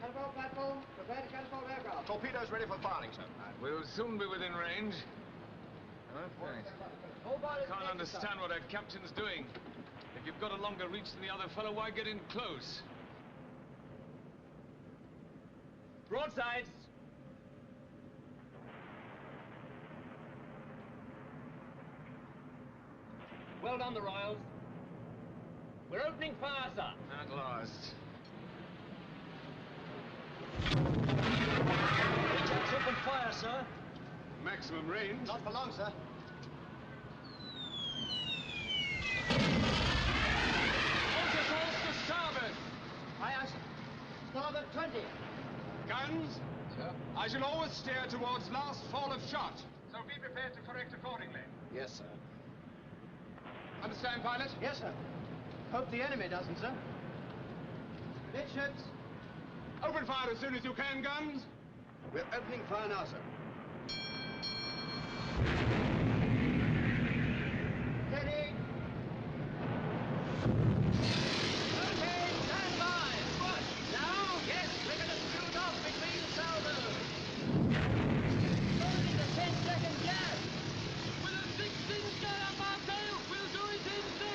Speaker 10: Catapult platform. Prepare to catapult aircraft.
Speaker 16: Torpedoes ready for firing, sir.
Speaker 13: We'll soon be within range. Thanks. Can't understand what that captain's doing. If you've got a longer reach than the other fellow, why get in close?
Speaker 10: Broadsides. Well done, the Royals. We're opening fire, sir.
Speaker 13: At last.
Speaker 10: Ajax, open fire, sir.
Speaker 2: Maximum range.
Speaker 10: Not for long, sir.
Speaker 13: To starboard!
Speaker 10: Aye, aye, sir. Starboard 20.
Speaker 13: Guns?
Speaker 4: Sir?
Speaker 13: I shall always steer towards last fall of shot.
Speaker 4: So be prepared to correct accordingly.
Speaker 10: Yes, sir.
Speaker 13: Understand, pilot?
Speaker 10: Yes, sir. Hope the enemy doesn't, sir. Midships.
Speaker 13: Open fire as soon as you can, guns.
Speaker 16: We're opening fire now, sir.
Speaker 10: Steady. Okay, stand by. What? Now? Yes, we're going to shoot off between salvos. Only the 10-second gap. With a 16 get up our tail, we'll do it in 6.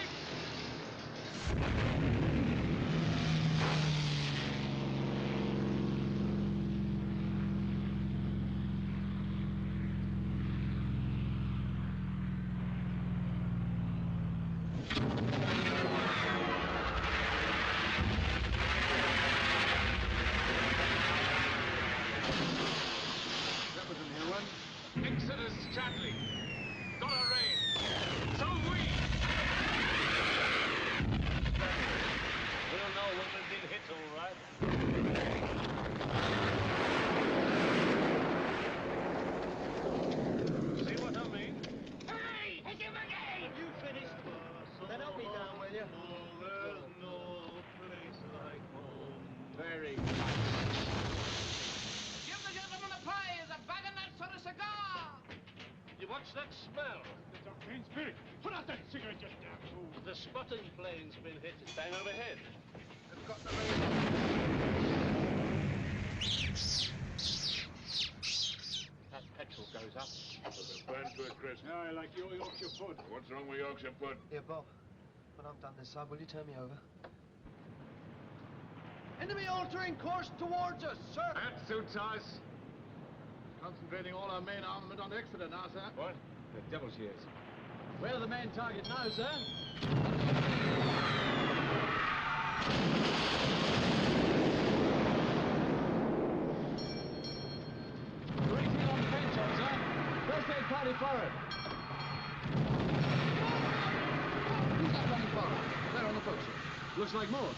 Speaker 13: Exeter's straddling. Got a rain. So we.
Speaker 3: We'll know when we've been hit, all right. See what I mean?
Speaker 10: Hey! Hit him again! You finished. Then help me down, will you?
Speaker 3: There's no place like home.
Speaker 10: Very
Speaker 3: good.
Speaker 10: Give the gentleman a prize, a bag of nuts or a cigar!
Speaker 3: You watch that smell?
Speaker 9: It's a clean spirit. Put out that cigarette just now.
Speaker 3: The The spotting plane's been hit. It's bang overhead.
Speaker 2: They've got the radar.
Speaker 3: That petrol goes up.
Speaker 15: Burn to it, Chris.
Speaker 9: Yeah, I like your Yorkshire pud.
Speaker 15: What's wrong with Yorkshire pud?
Speaker 18: Here, Bob. When I'm done this side, will you turn me over? Enemy altering course towards us, sir!
Speaker 15: That suits us. Concentrating all our main armament on Exeter now, sir.
Speaker 4: What? The devil she is.
Speaker 11: We're the main target now, sir. Briefing on Finch, sir. First aid party forward.
Speaker 2: Who's that running forward? There on the forecastle.
Speaker 11: Looks like Maud.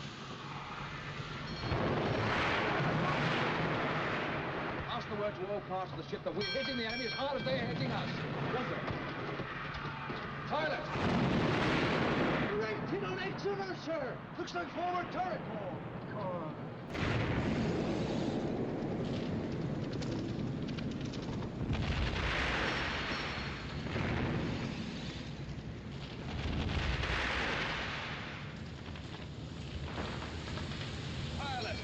Speaker 2: Pass the word to all parts of the ship that we're hitting the enemy as hard as they're hitting us.
Speaker 11: Yes, sir.
Speaker 2: Pilot!
Speaker 18: Right in on Exeter, sir! Looks like forward turret.
Speaker 2: Pilot!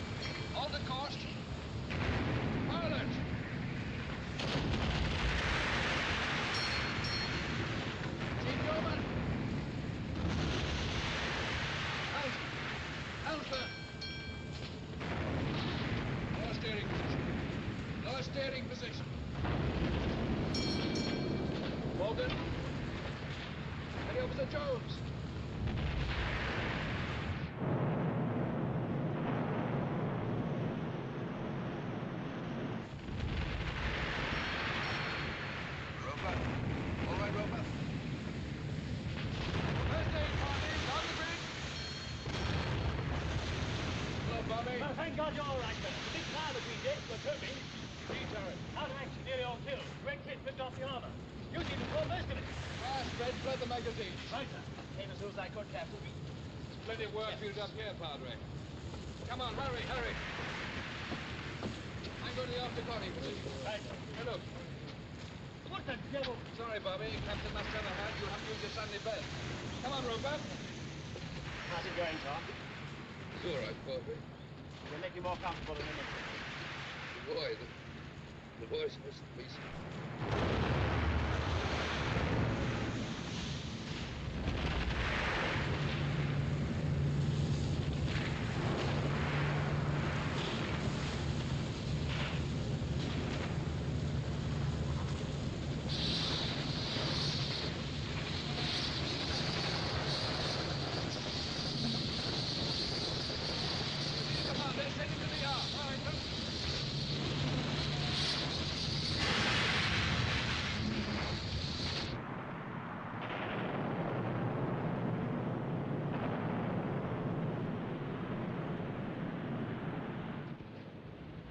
Speaker 2: Alter course! Pilot! Keep going! Alpha! Lower steering position. Lower steering position. Morgan. Petty Officer Jones. Roper. All right, Roper. First aid party, down the bridge. Hello, Bobby.
Speaker 11: Well, thank God you're all right, sir. The big car between decks were tripping.
Speaker 2: Turret.
Speaker 11: Out of action, nearly all killed. Red kit picked off the armor. You seem to throw most of it.
Speaker 2: Fast, Red, flood the magazine.
Speaker 11: Right, sir. Came as soon as I could, Captain.
Speaker 2: There's plenty of work for you up here, Padre. Come on, hurry, hurry. I'm going to the after conning position.
Speaker 11: Right, sir.
Speaker 2: Hey, look.
Speaker 11: What the devil?
Speaker 2: Sorry, Bobby. Captain must have a hand. You'll have to use your Sunday best. Come on, Roper.
Speaker 11: How's it going, Tom?
Speaker 2: It's all right, Bobby.
Speaker 11: We'll make you more comfortable in a minute.
Speaker 2: The boys must be Come on, let's take it to the yard. All right, come.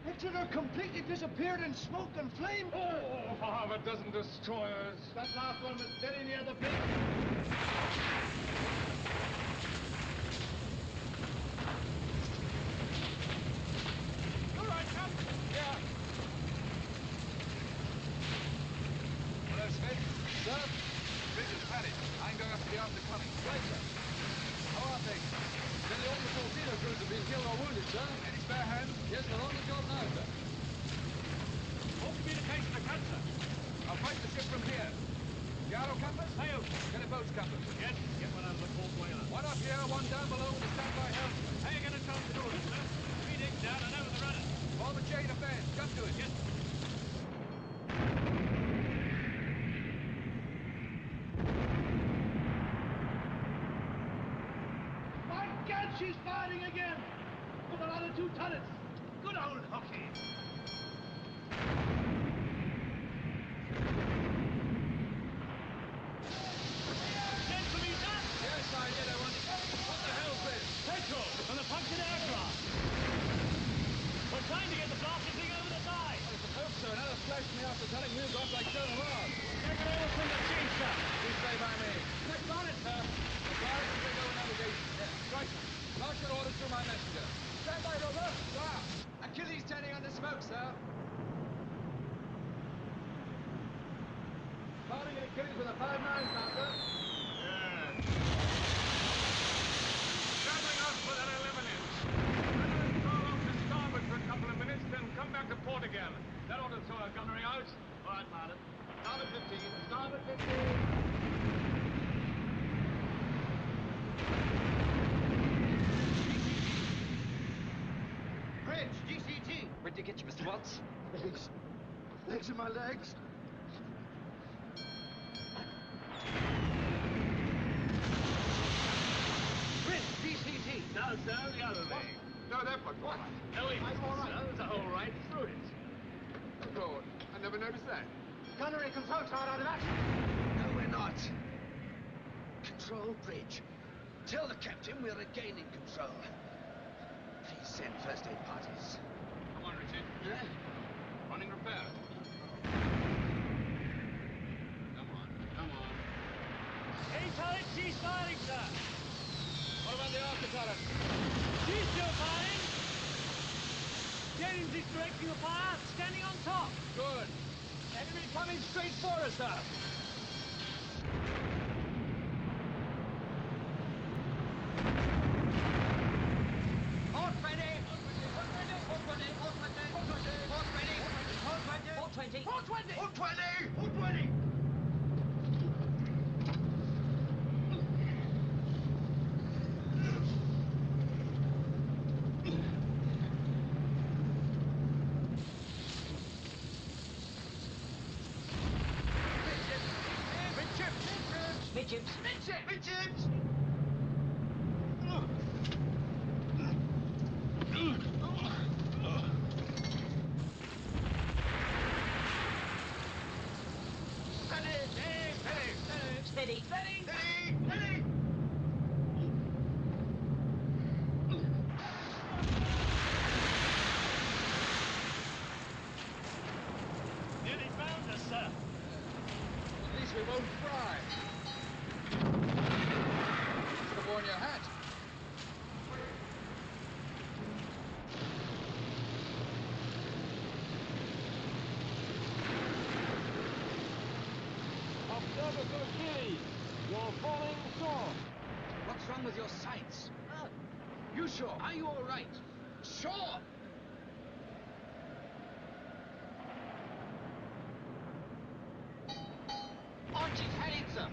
Speaker 18: Exeter completely disappeared in smoke and flame.
Speaker 2: Oh, half a dozen destroyers.
Speaker 18: That last one was very near the bridge.
Speaker 2: All right, come. Yeah. Hello, Smith. Sir? Bridge is padded. I'm going up to the after conning. Right, sir. How are things? Nearly all the torpedo crews have been killed or wounded, sir. Any spare hands? Yes, they're on the job now, sir.
Speaker 11: All communication to cut, sir.
Speaker 2: I'll fight the ship from here. Yarrow compass?
Speaker 11: Hey,
Speaker 2: Get a boat's compass.
Speaker 11: yes, get one out of the port whaler.
Speaker 2: One up here, one down below with a standby helmsman.
Speaker 11: How you going to tell them to do it, sir? 3 decks down and over the rudder.
Speaker 2: Form a chain of men. Jump to it.
Speaker 11: Yes.
Speaker 18: My God, she's firing again! With another 2 turrets.
Speaker 11: Good old hockey. Send for me, sir.
Speaker 2: Yes, I did. I want. What the hell's this?
Speaker 11: Petrol from the punctured aircraft. We're trying to get the blasted thing over the side.
Speaker 2: I suppose so. Now it's flashed me after telling you off like stone rods.
Speaker 11: Check it over from the chief, sir.
Speaker 2: You stay by me.
Speaker 11: Next on it, sir.
Speaker 2: The fire is to go in navigation. Yes. Right, sir. March your orders through my messenger. Stand by, Rover. Sir. Achilles turning under smoke, sir. Firing at Achilles with a 5-9 pounder.
Speaker 9: Yeah.
Speaker 12: for that 11-inch. Let her crawl off to starboard for a couple of minutes, then come back to port again. That ought to throw our gunnery out.
Speaker 2: All right, pilot. Starboard 15. Starboard 15.
Speaker 16: Bridge, GCT.
Speaker 5: Where'd you get you, Mr. Watts?
Speaker 16: Legs. Legs in my legs.
Speaker 2: Bridge, GCT.
Speaker 11: No, sir, the other way.
Speaker 12: No, that one. What?
Speaker 11: No, it's all right. There's a hole right through it.
Speaker 12: Lord, I never noticed that.
Speaker 16: Gunnery control tower out of action.
Speaker 2: No, we're not. Control bridge. Tell the captain we're regaining control. Please send first aid parties.
Speaker 12: Come on, Richard.
Speaker 2: Huh?
Speaker 12: Running repair. Come on, come on.
Speaker 11: Hey, turret, she's firing, sir.
Speaker 2: What about the after turret?
Speaker 11: She's still firing. James is directing the fire, standing on top.
Speaker 2: Good. Enemy coming straight for us, sir.
Speaker 10: Port ready! Port ready! Port ready! Port ready! Port ready! Port ready! Port ready! Port 20! Port 20!
Speaker 16: Port 20! Port 20!
Speaker 10: Midship!
Speaker 16: Midship! Midship!
Speaker 10: Steady!
Speaker 16: Steady! Steady!
Speaker 11: Nearly found us, sir.
Speaker 2: At least we won't fry. Should have worn your hat.
Speaker 3: Observer Gilly, you're falling short.
Speaker 2: What's wrong with your sights? You sure? Are you all right? Sure!
Speaker 16: Archie's heading, sir.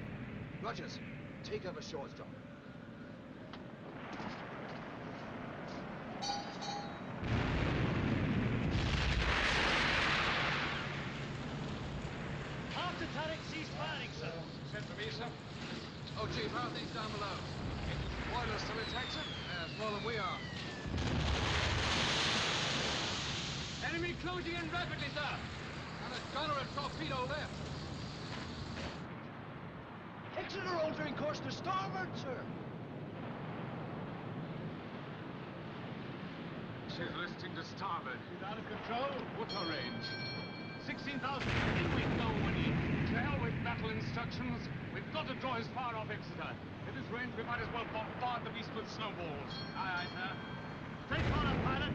Speaker 2: Rogers, take over Shaw's job.
Speaker 11: After turret, she's firing, sir.
Speaker 2: Sent for me, sir. Oh, Chief, how are things down below? Boilers still intact, sir? Yes, more than we are. Enemy closing in rapidly, sir. And a gunner and torpedo left.
Speaker 16: Exeter altering course to starboard, sir.
Speaker 12: She's listing to starboard.
Speaker 11: She's out of control.
Speaker 12: What's her range?
Speaker 11: 16,000. In we go, Woody.
Speaker 12: To hell with battle instructions. We've got to draw his fire off Exeter. At this range, we might as well bombard the beast with snowballs.
Speaker 11: Aye, aye, sir. Take corner, pilot.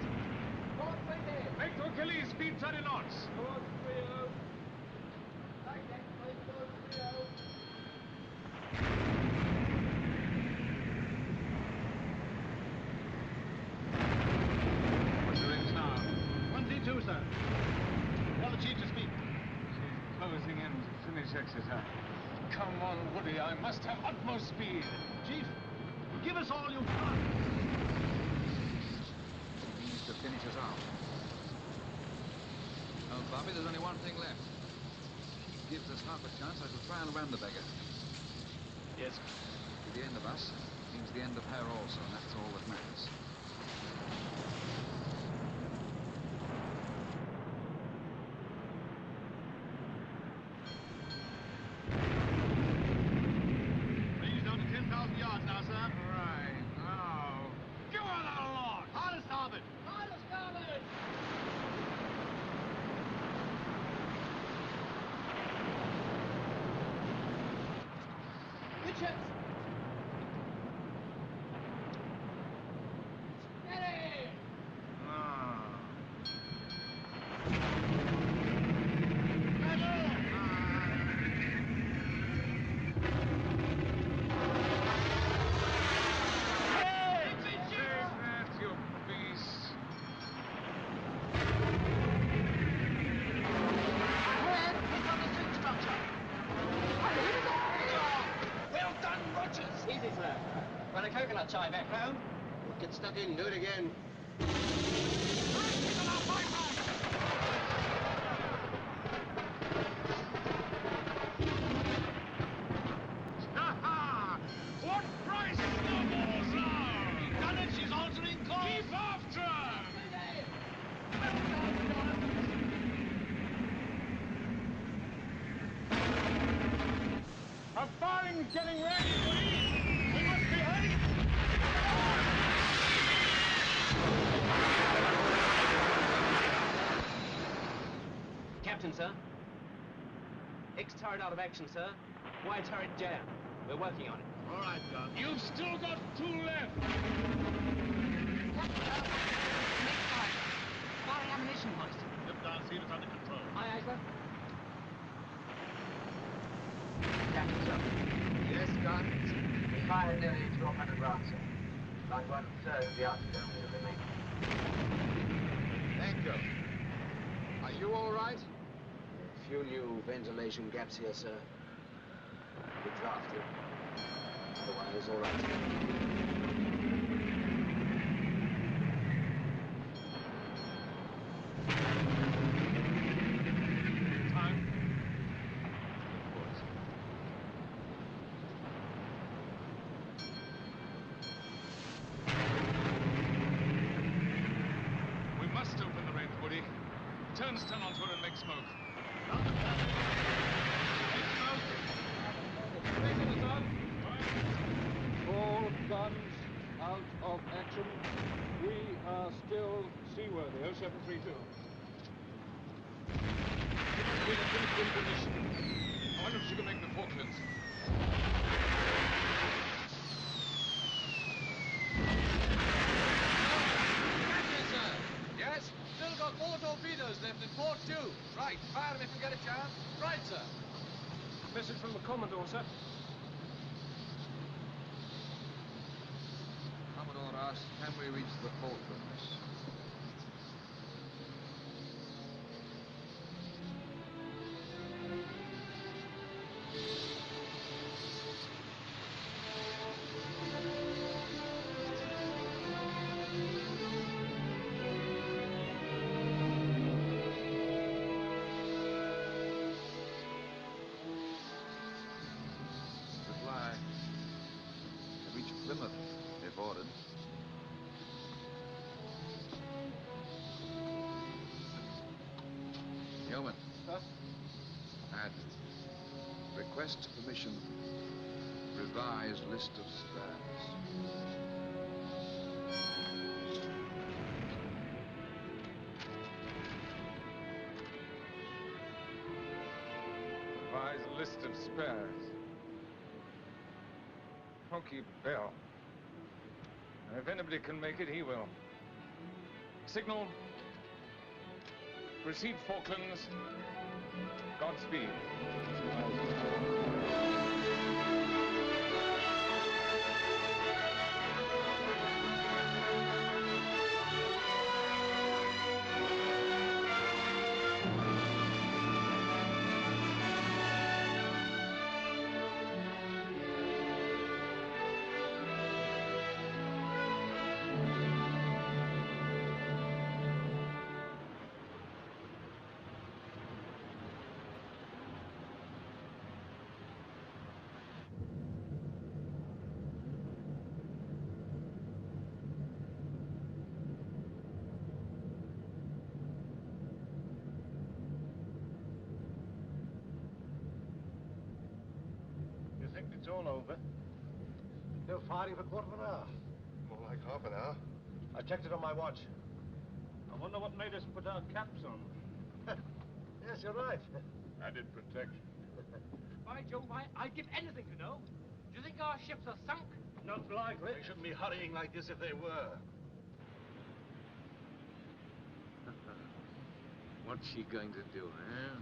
Speaker 10: Port 20!
Speaker 12: Make to Achilles, speed 30 knots.
Speaker 10: Port 30! Like that, Port 30!
Speaker 12: What's the range now?
Speaker 11: 22, sir. Tell the chief to speak.
Speaker 12: She's closing in to finish Exeter. Come on, Woody, I must have utmost speed.
Speaker 11: Chief, give us all you've got.
Speaker 2: He needs to finish us off. Oh, Bobby, there's only one thing left. Gives us half a chance, I shall try and ram the beggar.
Speaker 11: Yes.
Speaker 2: The end of us means the end of her also, and that's all that matters.
Speaker 11: Range down to 10,000 yards now, sir.
Speaker 12: Right, now. Give her that lot!
Speaker 11: Hard to starboard.
Speaker 10: Hard to starboard! Midship! Steady! that tie back round.
Speaker 3: Get stuck in, do it again.
Speaker 12: What price snowballs are?
Speaker 10: Gunnage is altering course.
Speaker 12: Keep after!
Speaker 9: A firing's getting ready, Woody! We must be hurrying!
Speaker 10: Captain, sir. X turret out of action, sir. Y turret jammed. We're working on it.
Speaker 12: All right, Gun. You've still got 2 left.
Speaker 10: Firing ammunition hoist.
Speaker 12: Lift down, see if it's under control.
Speaker 10: Aye, aye, sir. Captain, sir.
Speaker 6: Yes, Gun?
Speaker 19: We fired nearly 1,200 rounds, sir. About 1/3 of the outfit of the remaining.
Speaker 6: Thank you. Are you all right?
Speaker 3: A few new ventilation gaps here, sir. Bit drafty. Otherwise, all right.
Speaker 13: Time.
Speaker 12: We must open the range, Woody. Turn stern onto it and make smoke.
Speaker 2: All guns out of action. We are still seaworthy. 0732.
Speaker 12: We're in position. I wonder if she can make the Falklands.
Speaker 2: Captain, sir. Yes? Still got 4 torpedoes left in port, too. Right. Fire them if you get a chance. Right, sir.
Speaker 3: Message from the Commodore, sir.
Speaker 6: Commodore asks, can we reach the Falklands? Reply. To reach Plymouth, if ordered. Yeoman.
Speaker 2: Huh?
Speaker 6: Add. Request permission. Revised list of spares.
Speaker 13: Revised list of spares. Honky Bell. And if anybody can make it, he will. Signal. Proceed Falklands. Godspeed.
Speaker 9: You think it's all over?
Speaker 4: Still firing for a quarter of an hour.
Speaker 15: More like half an hour.
Speaker 4: I checked it on my watch.
Speaker 2: I wonder what made us put our caps on.
Speaker 4: Yes, you're right.
Speaker 15: Added protection.
Speaker 10: By Jove, I'd give anything to know. Do you think our ships are sunk?
Speaker 2: Not likely.
Speaker 15: They shouldn't be hurrying like this if they were.
Speaker 6: What's she going to do, eh?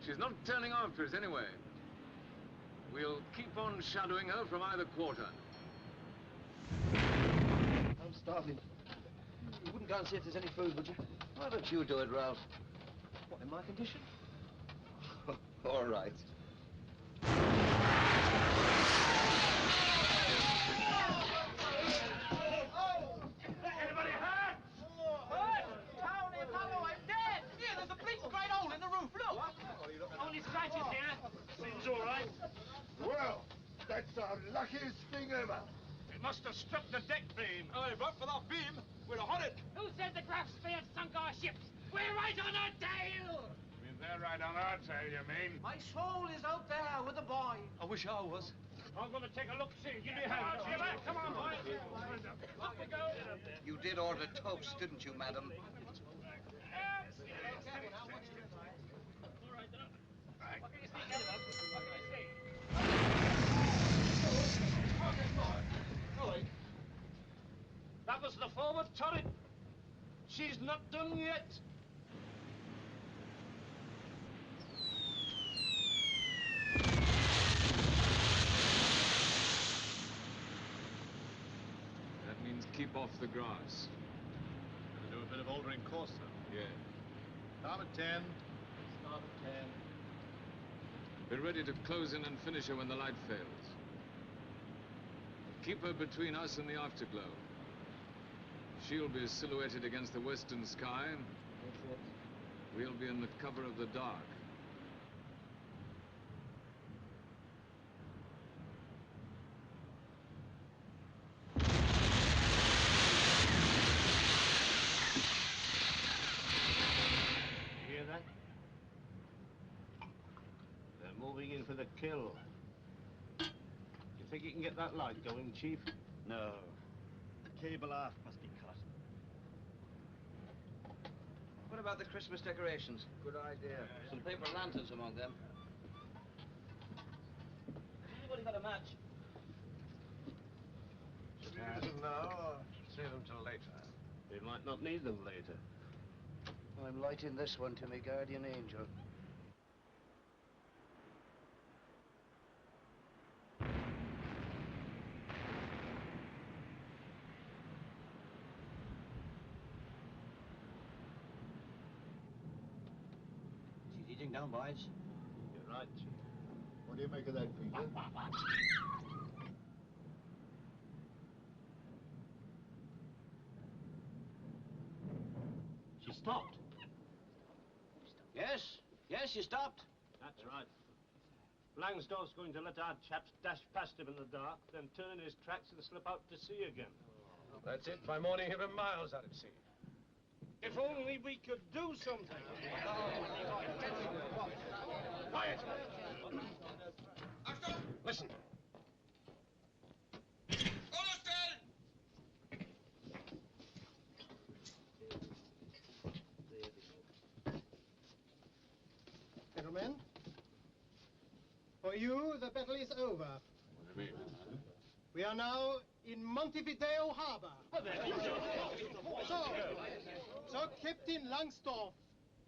Speaker 6: She's not turning after us anyway. We'll keep on shadowing her from either quarter.
Speaker 16: I'm starving. You wouldn't go and see if there's any food, would you?
Speaker 14: Why don't you do it, Ralph?
Speaker 16: What, in my condition?
Speaker 14: All right.
Speaker 18: Well, that's the luckiest thing ever.
Speaker 3: It must have struck the deck beam. Aye, but for that beam, we'd have had it.
Speaker 10: Who said the Graf Spee had sunk our ships? We're right on our tail!
Speaker 12: I mean, they're right on our tail, you mean?
Speaker 16: My soul is out there with the boy.
Speaker 3: I wish I was. I'm going to take a look, see. Give me a hand. Come on, boys. Off we go.
Speaker 14: You did order toast, didn't you, madam?
Speaker 3: That was the forward turret. She's not done yet.
Speaker 13: That means keep off the grass.
Speaker 15: Gonna do a bit of altering course, sir.
Speaker 13: Yeah.
Speaker 15: Starboard 10.
Speaker 16: Starboard 10.
Speaker 13: Be ready to close in and finish her when the light fails. Keep her between us and the afterglow. She'll be silhouetted against the western sky.
Speaker 16: That's it.
Speaker 13: We'll be in the cover of the dark.
Speaker 3: You hear that? They're moving in for the kill. You think you can get that light going, Chief?
Speaker 20: No. The cable aft must be cut.
Speaker 16: What about the Christmas decorations?
Speaker 14: Good idea.
Speaker 16: Some paper lanterns among them. Has anybody got a match?
Speaker 6: No, save them till later.
Speaker 3: We might not need them later.
Speaker 16: I'm lighting this one to my guardian angel.
Speaker 20: She's eating down, boys.
Speaker 3: You're right, Chief.
Speaker 18: What do you make of that, Peter?
Speaker 20: She stopped.
Speaker 16: Yes, yes, you stopped.
Speaker 3: That's right. Langsdorff's going to let our chaps dash past him in the dark, then turn his tracks and slip out to sea again.
Speaker 6: That's it. By morning, he'll be miles out at sea.
Speaker 3: If only we could do something.
Speaker 6: Quiet! Listen.
Speaker 21: Gentlemen, for you, the battle is over.
Speaker 6: What do you mean?
Speaker 21: We are now in Montevideo Harbor. So Captain Langsdorff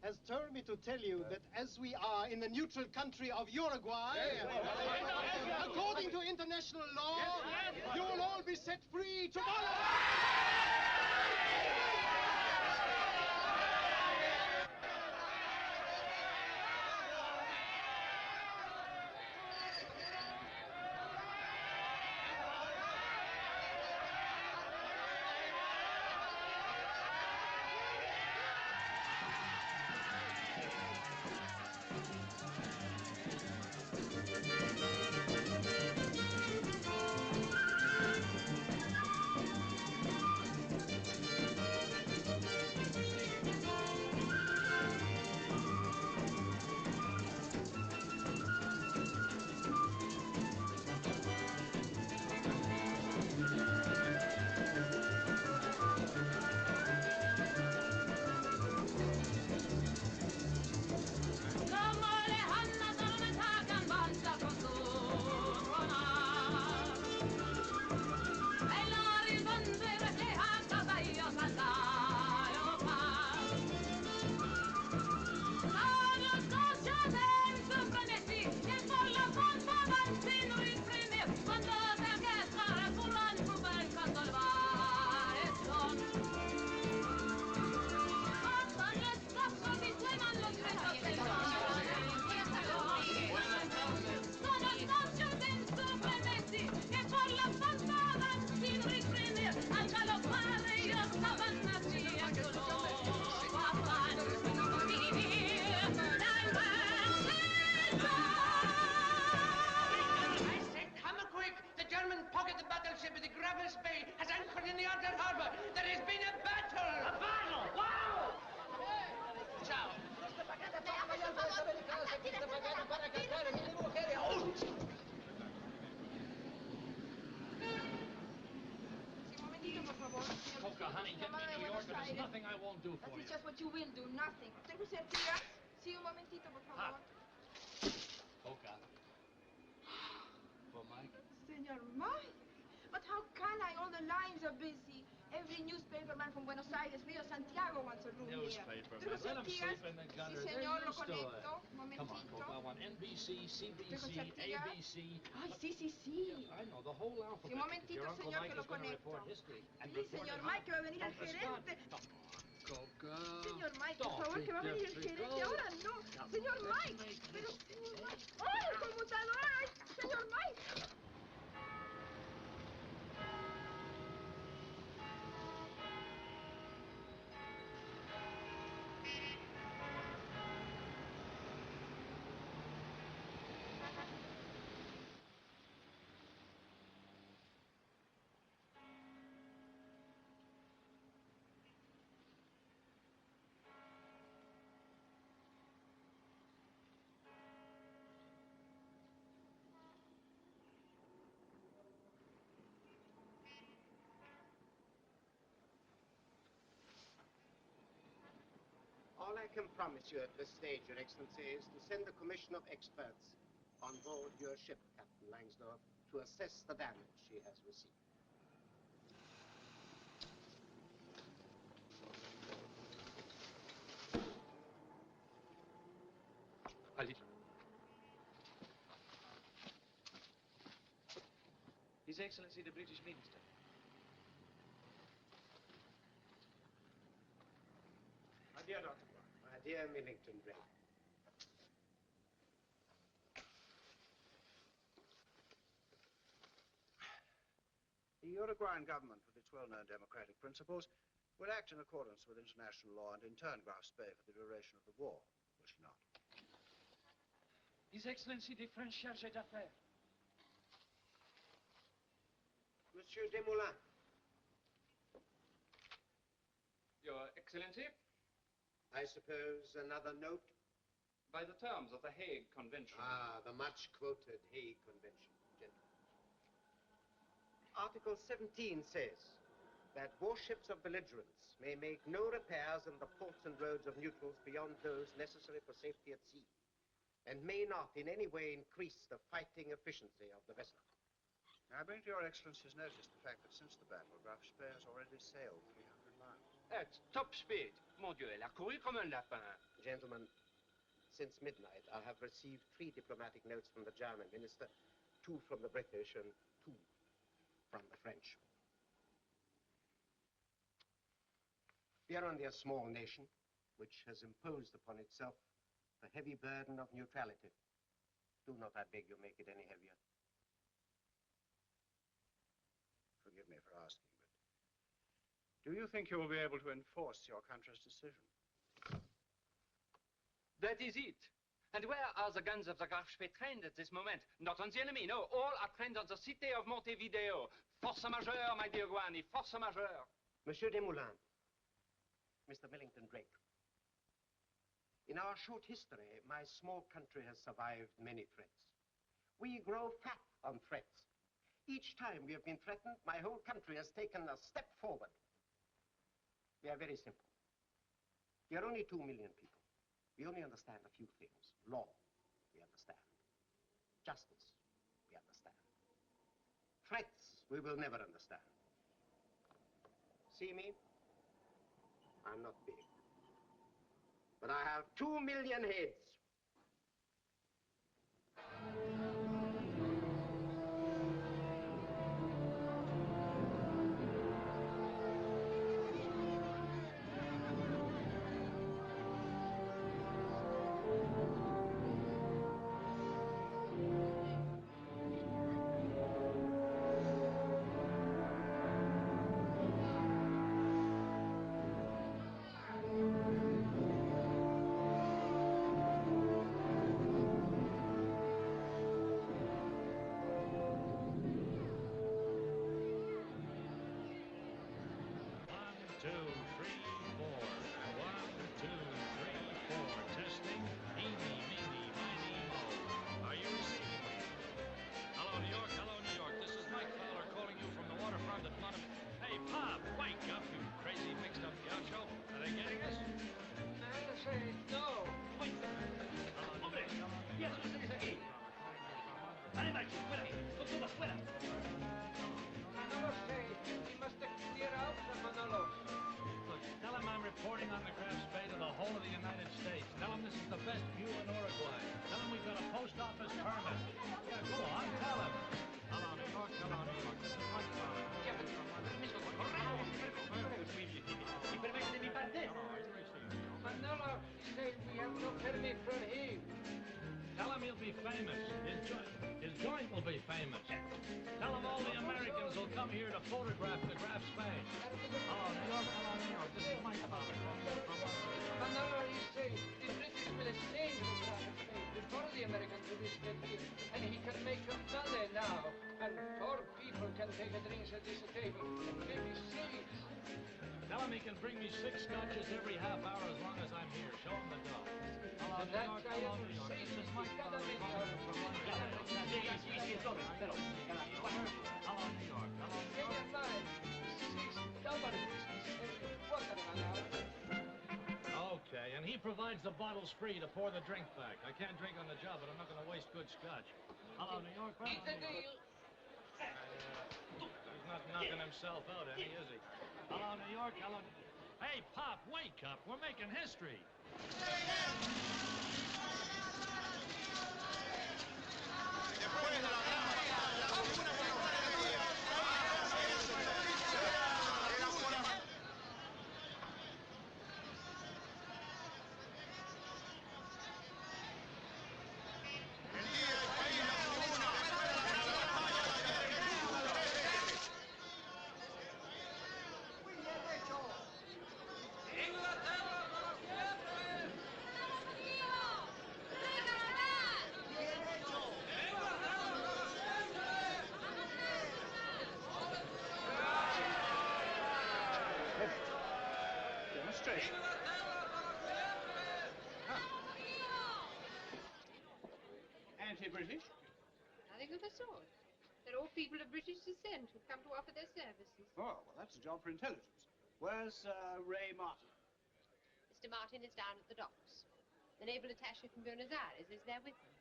Speaker 21: has told me to tell you that as we are in the neutral country of Uruguay, according to international law, you will all be set free tomorrow!
Speaker 7: nothing. ¿Usted José Artigas? Sí, un momentito, por favor.
Speaker 11: Poca. For Mike?
Speaker 7: Senor Mike? But how can I? All the lines are busy. Every newspaperman from Buenos Aires, Rio, Santiago wants a room here.
Speaker 11: Newspaperman. Let them sleep in the gutter.
Speaker 7: Sí,
Speaker 11: They're
Speaker 7: señor, lo
Speaker 11: used to it.
Speaker 7: conecto. Un momentito.
Speaker 11: Come on, Coco. I want NBC, CBC, ABC.
Speaker 7: Ay, sí, sí, sí.
Speaker 11: I know, the whole alphabet.
Speaker 7: Sí, un momentito,
Speaker 11: Your Uncle
Speaker 7: señor,
Speaker 11: Mike
Speaker 7: que lo
Speaker 11: is going to
Speaker 7: conecto.
Speaker 11: report history. And
Speaker 7: Sí,
Speaker 11: report
Speaker 7: señor
Speaker 11: it
Speaker 7: Mike, que va a
Speaker 11: hard.
Speaker 7: venir el
Speaker 11: From the start.
Speaker 7: gerente.
Speaker 11: Coco.
Speaker 7: Señor Mike, por
Speaker 11: Don't
Speaker 7: favor,
Speaker 11: be
Speaker 7: que va a venir el
Speaker 11: difficult.
Speaker 7: gerente. Ahora no. Señor Mike. Pero, señor Mike. ¡Ay, el conmutador! ¡Ay, señor Mike!
Speaker 22: All I can promise you at this stage, Your Excellency, is to send a commission of experts on board your ship, Captain Langsdorff, to assess the damage she has received.
Speaker 5: Ali.
Speaker 23: His Excellency the British Minister.
Speaker 22: My dear Dr. Graf, my dear Millington Drake.
Speaker 14: The Uruguayan government, with its well-known democratic principles, would act in accordance with international law and intern Graf Spee for the duration of the war, will she not?
Speaker 23: His Excellency the French chargé d'affaires.
Speaker 22: Monsieur Desmoulins.
Speaker 5: Your Excellency,
Speaker 22: I suppose another note?
Speaker 5: by the terms of the Hague Convention.
Speaker 22: Ah, the much-quoted Hague Convention, gentlemen. Article 17 says that warships of belligerents may make no repairs in the ports and roads of neutrals beyond those necessary for safety at sea, and may not in any way increase the fighting efficiency of the vessel.
Speaker 14: Now, I bring to your Excellency's notice the fact that since the battle, Graf Spee has already sailed 300 miles.
Speaker 5: At top speed. Mon Dieu, elle a couru comme un lapin.
Speaker 22: Gentlemen, since midnight, I have received 3 diplomatic notes from the German minister, 2 from the British, and 2 from the French. We are only a small nation, which has imposed upon itself the heavy burden of neutrality. Do not, I beg you, make it any heavier.
Speaker 14: Forgive me for asking, but do you think you will be able to enforce your country's decision?
Speaker 5: That is it. And where are the guns of the Graf Spee trained at this moment? Not on the enemy, no. All are trained on the city of Montevideo. Force majeure, my dear Guani, force majeure.
Speaker 22: Monsieur Desmoulins, Mr. Millington Drake, in our short history, my small country has survived many threats. We grow fat on threats. Each time we have been threatened, my whole country has taken a step forward. We are very simple. We are only 2 million people. We only understand a few things. Law, we understand. Justice, we understand. Threats, we will never understand. See me? I'm not big. But I have 2 million heads.
Speaker 11: famous. Tell them all the Americans will come here to photograph the Graf Spee. Oh, New York, hello, New York. This is Mike Fowler.
Speaker 10: And now you say the British will exchange the Graf Spee before the Americans will be split here. And he can make a money now. And poor people can take a drink at this table. Maybe six.
Speaker 11: Tell him he can bring me 6 scotches every half hour as long as I'm here. Show him the dough. Hello, New York, hello, New York. This is Mike Fowler from London. Hello, New York. Hello, New York.
Speaker 10: Never mind. 6 double.
Speaker 11: Okay, and he provides the bottles free to pour the drink back. I can't drink on the job, but I'm not going to waste good scotch. Hello, New York. Hello, New York. He's not knocking himself out, any, is he? Hello, New York. Hello. Hey, Pop, wake up. We're making history.
Speaker 14: Demonstration. Anti-British?
Speaker 1: Nothing of the sort. They're all people of British descent who've come to offer their services.
Speaker 14: Oh, well, that's a job for intelligence. Where's Ray Martin?
Speaker 1: Mr. Martin is down at the docks. The naval attaché from Buenos Aires is there with them.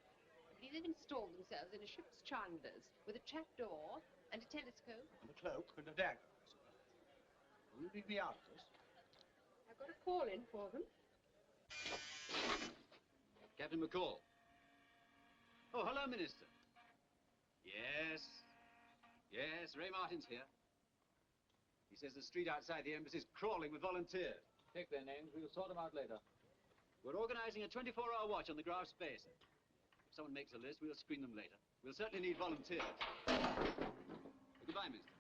Speaker 1: I believe they've installed themselves in a ship's chandlers with a trap door and a telescope.
Speaker 14: And a cloak and a dagger, I suppose. Will you leave me out of this?
Speaker 1: I've got a call in for them.
Speaker 5: Captain McCall. Oh, hello, Minister. Yes. Yes, Ray Martin's here. He says the street outside the embassy's crawling with volunteers.
Speaker 4: Take their names. We'll sort them out later.
Speaker 5: We're organizing a 24-hour watch on the Graf Spee, sir. If someone makes a list, we'll screen them later. We'll certainly need volunteers. Goodbye, mister.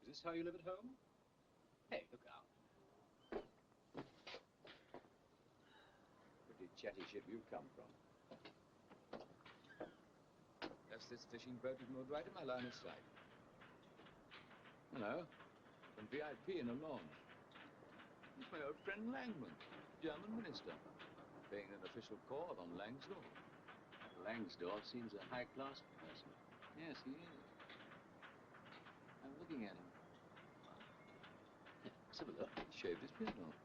Speaker 5: Is this how you live at home? Hey, look out. Pretty chatty ship you've come from.
Speaker 4: That's this fishing boat is moored right in my line of sight. Hello. From VIP in a launch. It's my old friend Langman, German minister, paying an official call on Langsdorff.
Speaker 5: Langsdorff seems a high-class person.
Speaker 4: Yes, he is. I'm looking at him. Let's have a look. He shaved his beard off.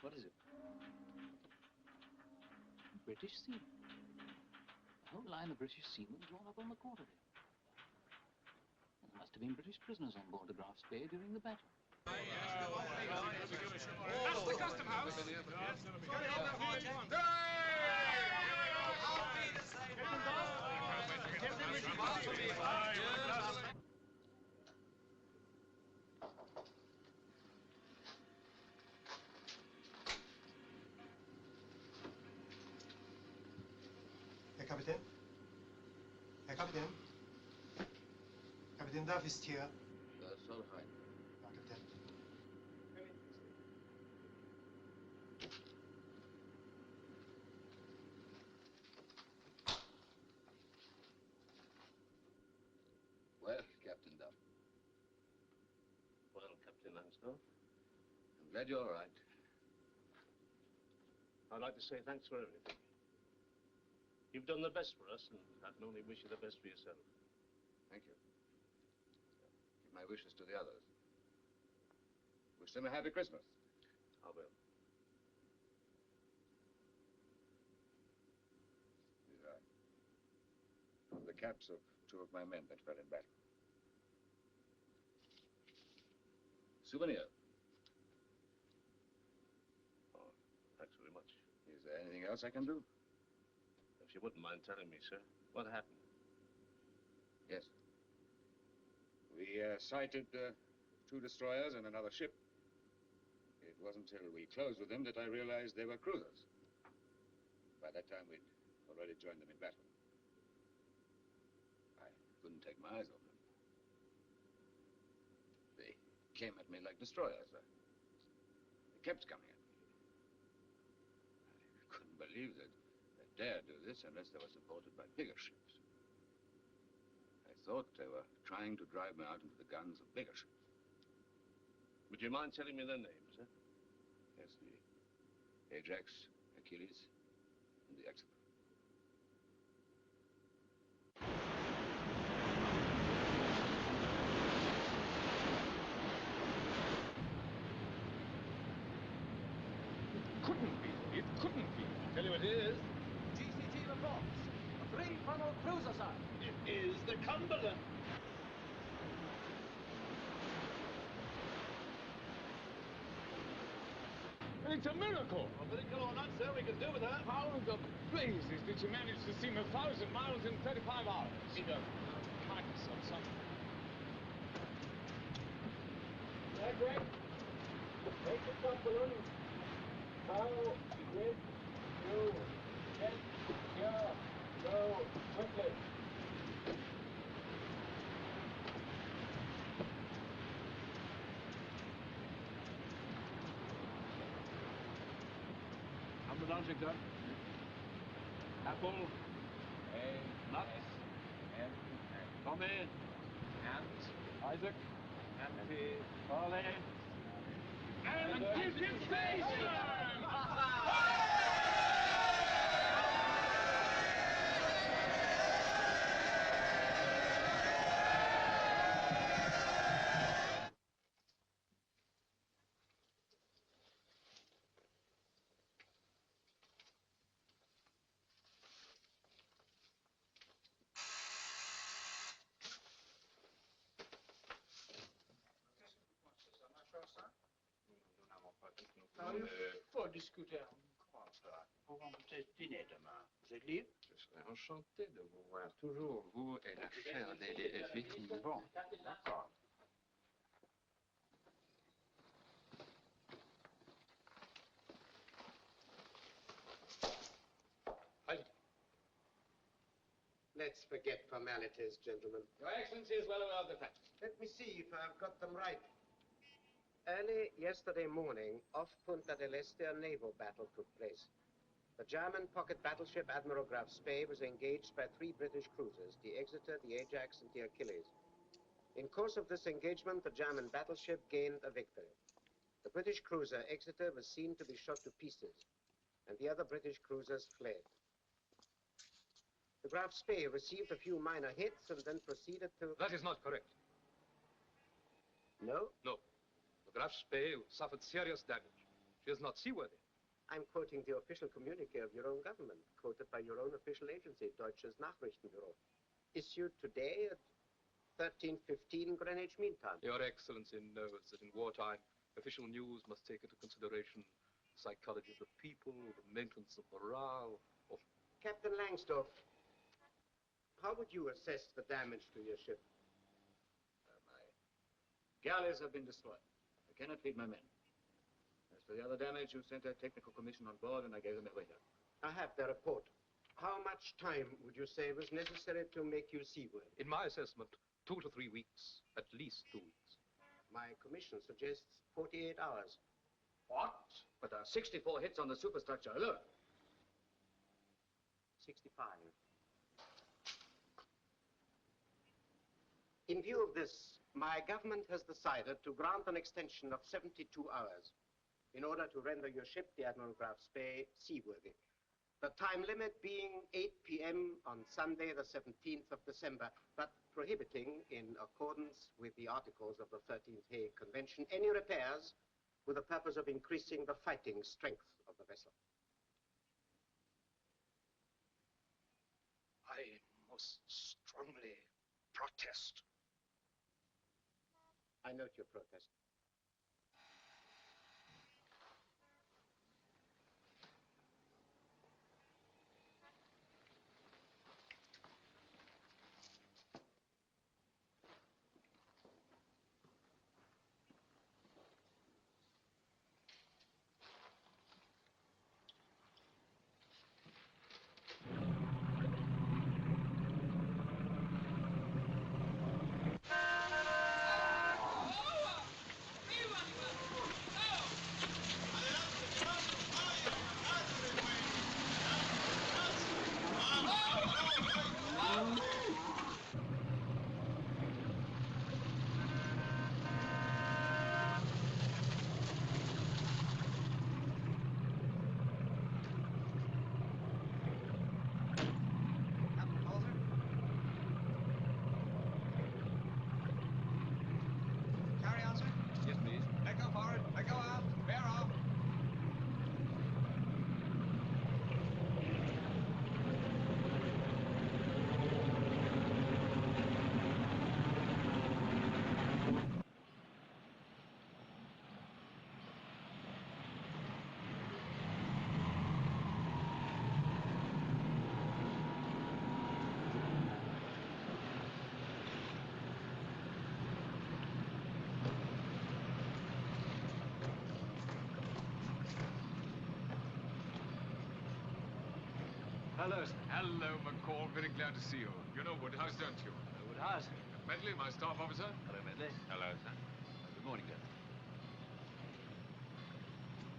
Speaker 5: What is it?
Speaker 4: British seamen. A whole line of British seamen drawn up on the quarter deck. There must have been British prisoners on board the Graf Spee during the battle.
Speaker 12: That's the custom house.
Speaker 21: Herr Kapitän? Herr Kapitän? Kapitän Duff ist hier.
Speaker 4: Das soll rein.
Speaker 21: Ja, Kapitän.
Speaker 4: Well, Captain Duff.
Speaker 3: Well, Captain So?
Speaker 5: I'm glad you're all right.
Speaker 3: I'd like to say thanks for everything. You've done the best for us, and I can only wish you the best for yourself.
Speaker 5: Thank you. Give my wishes to the others. Wish them a happy Christmas.
Speaker 3: I will.
Speaker 5: These are from the caps of two of my men that fell in battle. Souvenir.
Speaker 3: Oh, thanks very much.
Speaker 5: Is there anything else I can do?
Speaker 3: If you wouldn't mind telling me, sir, what happened?
Speaker 5: Yes. We sighted two destroyers and another ship. It wasn't until we closed with them that I realized they were cruisers. By that time, we'd already joined them in battle. I couldn't take my eyes off them. They came at me like destroyers. They kept coming at me. I couldn't believe that they dared do this unless they were supported by bigger ships. I thought they were trying to drive me out into the guns of bigger ships.
Speaker 3: Would you mind telling me their names, sir?
Speaker 5: Yes, the Ajax, Achilles, and the Exeter.
Speaker 6: It couldn't be. I tell you it is.
Speaker 18: GCT reports. A 3-funnel cruiser, sir. It is the Cumberland.
Speaker 6: It's a miracle.
Speaker 18: A miracle or not, sir, we can do with that.
Speaker 6: How the blazes did you manage to steam 1,000 miles in 35 hours? Either kindness or something.
Speaker 18: Greg, take the Cumberland. How did you get here so quickly?
Speaker 12: I'm the launching, sir. Apple. Nuts. Tommy. And Isaac. And Charlie.
Speaker 6: And give him face!
Speaker 18: Il faut discuter encore, sir. On va peut-être dîner demain. Vous êtes libre?
Speaker 8: Je serais enchanté de vous voir toujours, vous et l'affaire des victimes. Bon, d'accord.
Speaker 22: Let's forget formalities, gentlemen.
Speaker 5: Your Excellency is well aware of the facts.
Speaker 22: Let me see if I've got them right. Early yesterday morning, off Punta del Este, a naval battle took place. The German pocket battleship Admiral Graf Spee was engaged by 3 British cruisers, the Exeter, the Ajax, and the Achilles. In course of this engagement, the German battleship gained a victory. The British cruiser Exeter was seen to be shot to pieces, and the other British cruisers fled. The Graf Spee received a few minor hits and then proceeded to...
Speaker 13: That is not correct.
Speaker 22: No?
Speaker 13: No. The Graf Spee suffered serious damage. She is not seaworthy.
Speaker 22: I'm quoting the official communique of your own government, quoted by your own official agency, Deutsches Nachrichtenbüro, issued today at 13:15 Greenwich Mean Time.
Speaker 13: Your Excellency knows that in wartime, official news must take into consideration the psychology of the people, the maintenance of morale, of...
Speaker 22: Captain Langsdorff, how would you assess the damage to your ship?
Speaker 5: My galleys have been destroyed. I cannot feed my men. As for the other damage, you sent a technical commission on board and I gave them a waiter.
Speaker 22: I have the report. How much time would you say was necessary to make you seaworthy?
Speaker 13: In my assessment, 2 to 3 weeks. At least 2 weeks.
Speaker 22: My commission suggests 48 hours.
Speaker 5: What? But there are 64 hits on the superstructure alone.
Speaker 22: 65. In view of this, my government has decided to grant an extension of 72 hours in order to render your ship, the Admiral Graf Spee, seaworthy. The time limit being 8 p.m. on Sunday, the 17th of December, but prohibiting, in accordance with the articles of the 13th Hague Convention, any repairs with the purpose of increasing the fighting strength of the vessel.
Speaker 3: I most strongly protest.
Speaker 22: I note your protest.
Speaker 2: Hello, sir. Hello, McCall. Very glad to see you. You know Woodhouse, don't you?
Speaker 18: Woodhouse.
Speaker 2: Medley, my staff officer.
Speaker 18: Hello, Medley.
Speaker 2: Hello, sir.
Speaker 18: Good morning, Captain.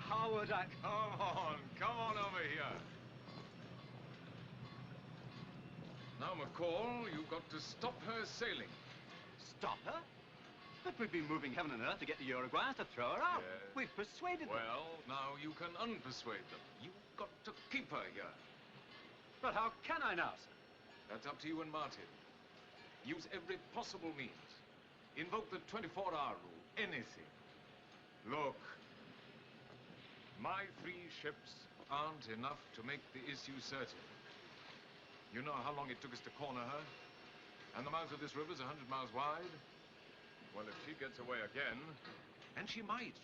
Speaker 18: How would I...
Speaker 2: Come on over here. Now, McCall, you've got to stop her sailing.
Speaker 18: Stop her? But we've been moving heaven and earth to get the Uruguayans to throw her out.
Speaker 2: Yes.
Speaker 18: We've persuaded them.
Speaker 2: Well, now you can unpersuade them. You've got to keep her here.
Speaker 18: But how can I now, sir?
Speaker 2: That's up to you and Martin. Use every possible means. Invoke the 24-hour rule. Anything. Look. My 3 ships aren't enough to make the issue certain. You know how long it took us to corner her? And the mouth of this river's 100 miles wide. Well, if she gets away again, and she might.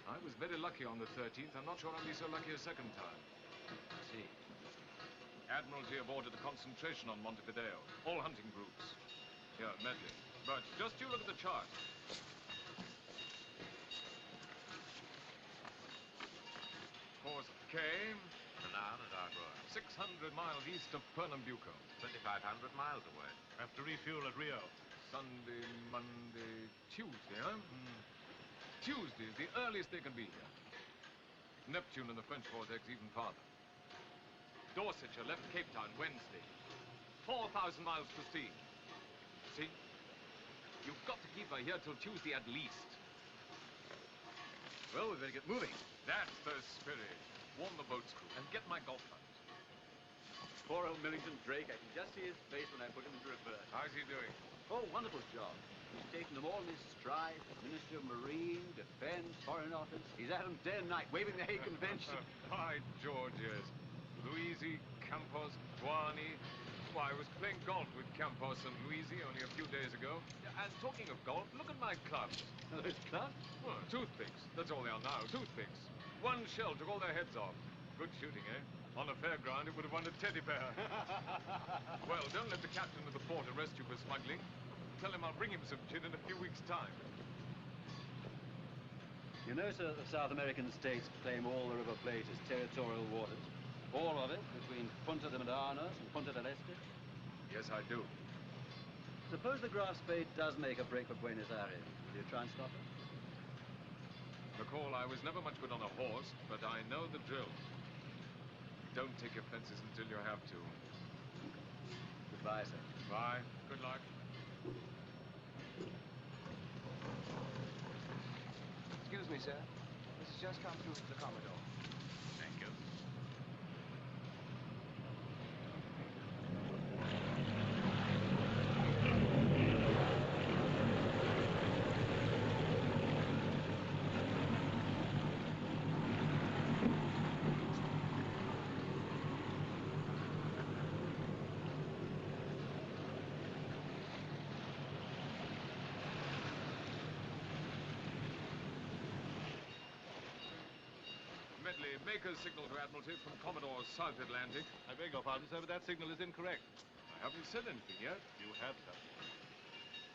Speaker 2: I was very lucky on the 13th. I'm not sure I'll be so lucky a second time.
Speaker 18: See.
Speaker 2: Admiralty have ordered a concentration on Montevideo. All hunting groups. Here, Medley. But just you look at the chart. Course K.
Speaker 8: Milan is our road.
Speaker 2: 600 miles east of Pernambuco.
Speaker 8: 2,500 miles away.
Speaker 11: Have to refuel at Rio.
Speaker 2: Sunday, Monday, Tuesday, huh? Tuesday is the earliest they can be here. Neptune and the French vortex even farther. Dorsetshire left Cape Town Wednesday. 4,000 miles to steam. See? You've got to keep her here till Tuesday at least.
Speaker 18: Well, we better get moving.
Speaker 2: That's the spirit. Warn the boat's crew and get my golf clubs.
Speaker 18: Poor old Millington Drake, I can just see his face when I put him into reverse.
Speaker 2: How's he doing?
Speaker 18: Oh, wonderful job. He's taken them all in his stride. Minister of Marine, Defense, Foreign Office. He's at them day and night, waving the Hague Convention.
Speaker 2: By George, yes. Luisi, Campos, Guani. Why, I was playing golf with Campos and Luisi only a few days ago. And talking of golf, look at my clubs.
Speaker 18: Those clubs?
Speaker 2: Well, toothpicks. That's all they are now, toothpicks. One shell took all their heads off. Good shooting, eh? On a fairground, it would have won a teddy bear. Well, don't let the captain of the port arrest you for smuggling. Tell him I'll bring him some gin in a few weeks' time.
Speaker 18: You know, sir, the South American states claim all the River Plate as territorial waters. All of it between Punta de Madanos and Punta del Este.
Speaker 2: Yes, I do.
Speaker 18: Suppose the Graf Spee does make a break for Buenos Aires. Will you try and stop her?
Speaker 2: McCall, I was never much good on a horse, but I know the drill. Don't take your fences until you have to.
Speaker 18: Goodbye, sir.
Speaker 2: Bye. Good luck.
Speaker 14: sir. This has just come through to the Commodore.
Speaker 15: Thank you.
Speaker 13: Medley, make a signal to Admiralty from Commodore's South Atlantic.
Speaker 15: I beg your pardon, sir, but that signal is incorrect.
Speaker 13: I haven't said anything yet.
Speaker 15: You have, sir.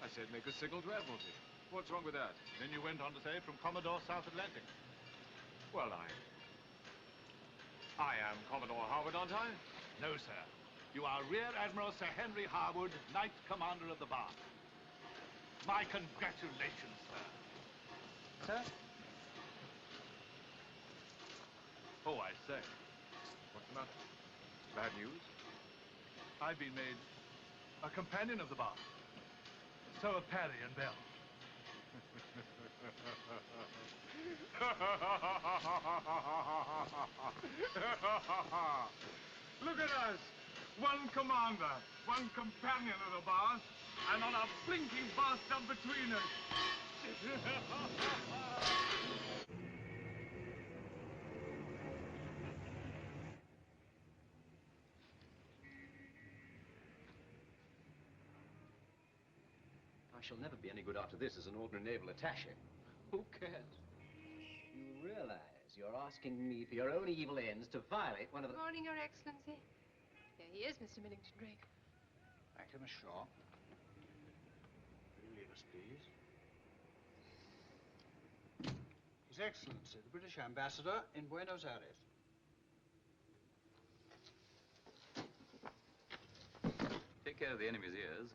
Speaker 13: I said make a signal to Admiralty. What's wrong with that?
Speaker 15: Then you went on to say from Commodore South Atlantic.
Speaker 13: Well, I am Commodore Harwood, aren't I?
Speaker 15: No, sir. You are Rear Admiral Sir Henry Harwood, Knight Commander of the Bar. My congratulations, sir.
Speaker 14: Sir?
Speaker 15: Oh, I say.
Speaker 13: What's the matter? Bad news?
Speaker 15: I've been made a companion of the bar. So have Parry and Bell.
Speaker 12: Look at us. One commander, one companion of the bar, and not a blinking bathtub between us.
Speaker 22: I shall never be any good after this as an ordinary naval attaché. Who cares? You realize you're asking me for your own evil ends to violate one of the...
Speaker 1: Good morning, Your Excellency. Here he is, Mr. Millington Drake.
Speaker 14: Thank you, Miss Shaw. Will you leave us, please? His Excellency, the British Ambassador in Buenos Aires.
Speaker 5: Take care of the enemy's ears.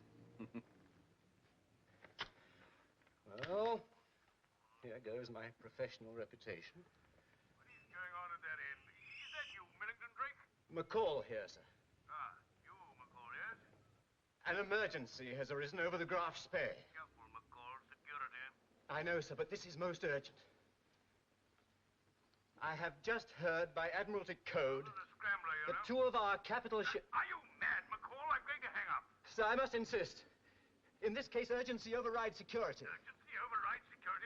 Speaker 22: Well, here goes my professional reputation.
Speaker 12: What is going on at that end? Is that you, Millington Drake?
Speaker 22: McCall here, sir.
Speaker 12: Ah, you, McCall, yes?
Speaker 22: An emergency has arisen over the Graf Spee.
Speaker 12: Careful, McCall. Security.
Speaker 22: I know, sir, but this is most urgent. I have just heard by Admiralty Code that two of our capital ships...
Speaker 12: Are you mad, McCall? I'm going to hang up.
Speaker 22: Sir, I must insist. In this case, urgency overrides security.
Speaker 12: Urgency overrides security.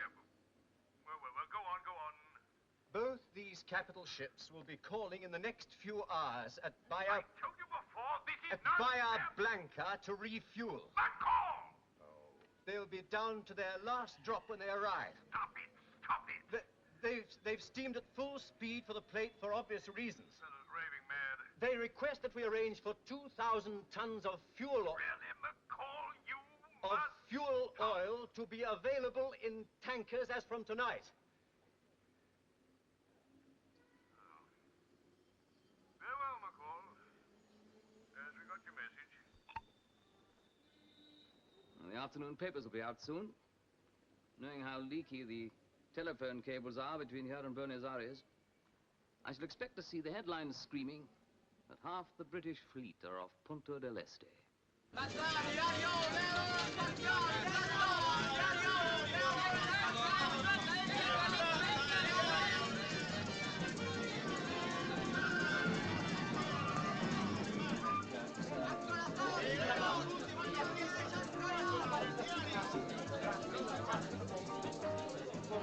Speaker 12: Well, go on, go on.
Speaker 22: Both these capital ships will be calling in the next few hours at Bahia...
Speaker 12: I told you before, this is
Speaker 22: at
Speaker 12: not...
Speaker 22: Bahia Blanca to refuel.
Speaker 12: McCall!
Speaker 22: They'll be down to their last drop when they arrive.
Speaker 12: Stop it! Stop it!
Speaker 22: They've steamed at full speed for the plate for obvious reasons.
Speaker 12: Fellow's raving mad.
Speaker 22: They request that we arrange for 2,000 tons of fuel oil.
Speaker 12: Really, McCall, you
Speaker 22: Of
Speaker 12: must...
Speaker 22: fuel oil to be available in tankers as from tonight.
Speaker 12: Very well, McCall. Yes, we got your message.
Speaker 5: Well, the afternoon papers will be out soon. Knowing how leaky the telephone cables are between here and Buenos Aires, I shall expect to see the headlines screaming that half the British fleet are off Punta del Este.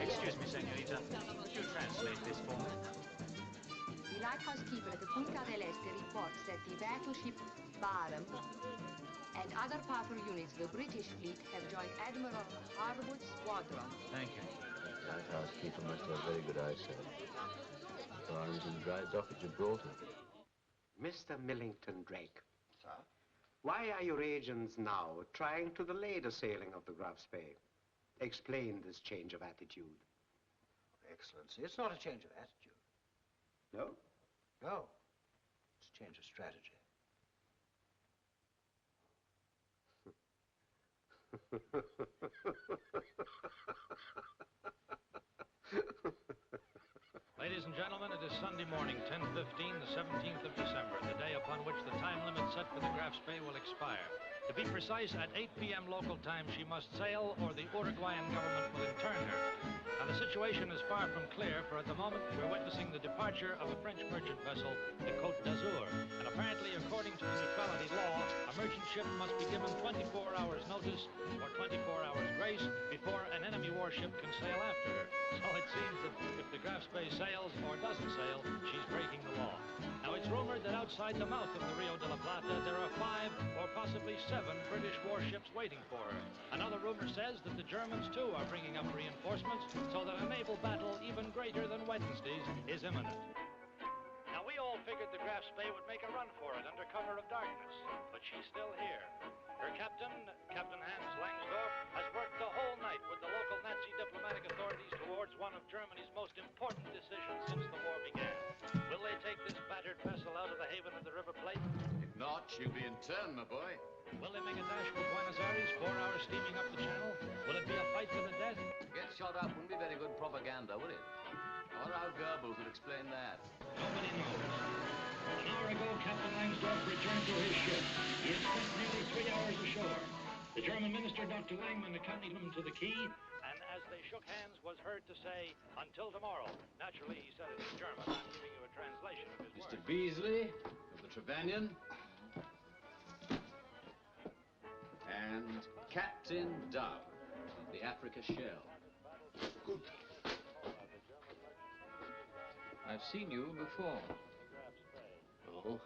Speaker 11: Excuse me, senorita. Would you translate this for me?
Speaker 9: The lighthouse keeper at the Punta del Este reports that the battleship Barham and other powerful units of the British fleet have joined Admiral Harwood's squadron.
Speaker 11: Thank you.
Speaker 17: Lighthouse keeper must have very good eyesight. Barham's in dry dock at Gibraltar.
Speaker 22: Mr. Millington Drake.
Speaker 14: Sir?
Speaker 22: Why are your agents now trying to delay the sailing of the Graf Spee? Explain this change of attitude.
Speaker 14: Excellency, it's not a change of attitude.
Speaker 22: No?
Speaker 14: No. It's a change of strategy.
Speaker 11: Ladies and gentlemen, it is Sunday morning, 10:15, the 17th of December, the day upon which the time limit set for the Graf Spee will expire. To be precise, at 8 p.m. local time, she must sail or the Uruguayan government will intern her. Now, the situation is far from clear, for at the moment we're witnessing the departure of a French merchant vessel, the Côte d'Azur. And apparently, according to the neutrality law, a merchant ship must be given 24 hours notice or 24 hours grace before an enemy warship can sail after her. So it seems that if the Graf Spee sails or doesn't sail, she's breaking the law. Now, it's rumored that outside the mouth of the Rio de la Plata, there are 5 or possibly 7 British warships waiting for her. Another rumor says that the Germans, too, are bringing up reinforcements, so that a naval battle even greater than Wednesday's is imminent. Now, we all figured the Graf Spee would make a run for it under cover of darkness, but she's still here. Her captain, Captain Hans Langsdorff, has worked the whole night with the local Nazi diplomatic authorities towards one of Germany's most important decisions since the war began. Will they take this battered vessel out of the haven of the River Plate?
Speaker 5: If not, she'll be in turn, my boy.
Speaker 11: Will they make a dash for Buenos Aires, 4 hours steaming up the channel? Will it be a fight to the death?
Speaker 17: Get shot up wouldn't be very good propaganda, would it? Or how Goebbels would explain that?
Speaker 11: Nobody knows. An hour ago, Captain Langsdorff returned to his ship. He had spent nearly 3 hours ashore. The German minister, Dr. Langman, accompanied him to the quay, and as they shook hands, was heard to say, "Until tomorrow." Naturally, he said it in German. I'm giving you a translation of his
Speaker 5: Mr.
Speaker 11: words.
Speaker 5: Beasley of the Trevanion and Captain Dove of the Africa Shell.
Speaker 8: Good.
Speaker 17: I've seen you before.
Speaker 3: Oh?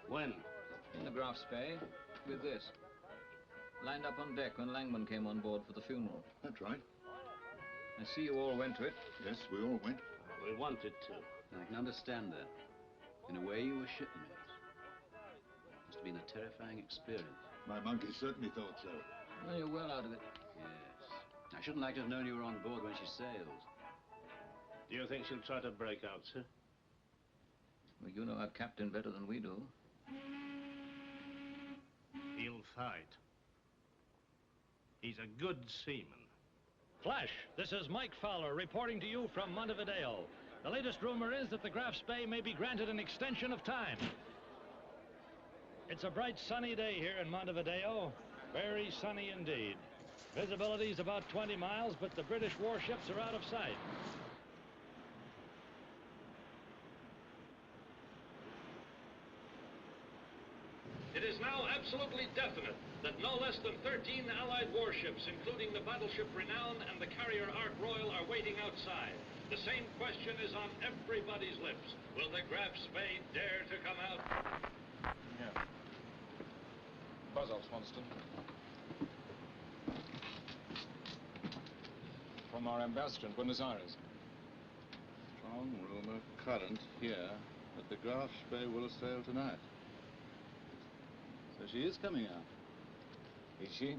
Speaker 3: When?
Speaker 17: In the Graf Spee, with this. Lined up on deck when Langman came on board for the funeral.
Speaker 8: That's right.
Speaker 17: I see you all went to it.
Speaker 8: Yes, we all went.
Speaker 3: We wanted to.
Speaker 5: I can understand that. In a way, you were shipmates. Must have been a terrifying experience.
Speaker 8: My monkey certainly thought so.
Speaker 17: Well, you're well out of it.
Speaker 5: Yes. I shouldn't like to have known you were on board when she sails.
Speaker 3: Do you think she'll try to break out, sir?
Speaker 17: Well, you know our captain better than we do.
Speaker 3: He'll fight. He's a good seaman.
Speaker 11: Flash, this is Mike Fowler reporting to you from Montevideo. The latest rumor is that the Graf Spee may be granted an extension of time. It's a bright, sunny day here in Montevideo. Very sunny indeed. Visibility is about 20 miles, but the British warships are out of sight. It is now absolutely definite that no less than 13 Allied warships, including the battleship Renown and the carrier Ark Royal, are waiting outside. The same question is on everybody's lips. Will the Graf Spee dare to come out?
Speaker 13: Yeah. Buzz off, Swanston. From our ambassador in Buenos Aires.
Speaker 15: Strong rumor current here that the Graf Spee will sail tonight. So she is coming out.
Speaker 13: Is she?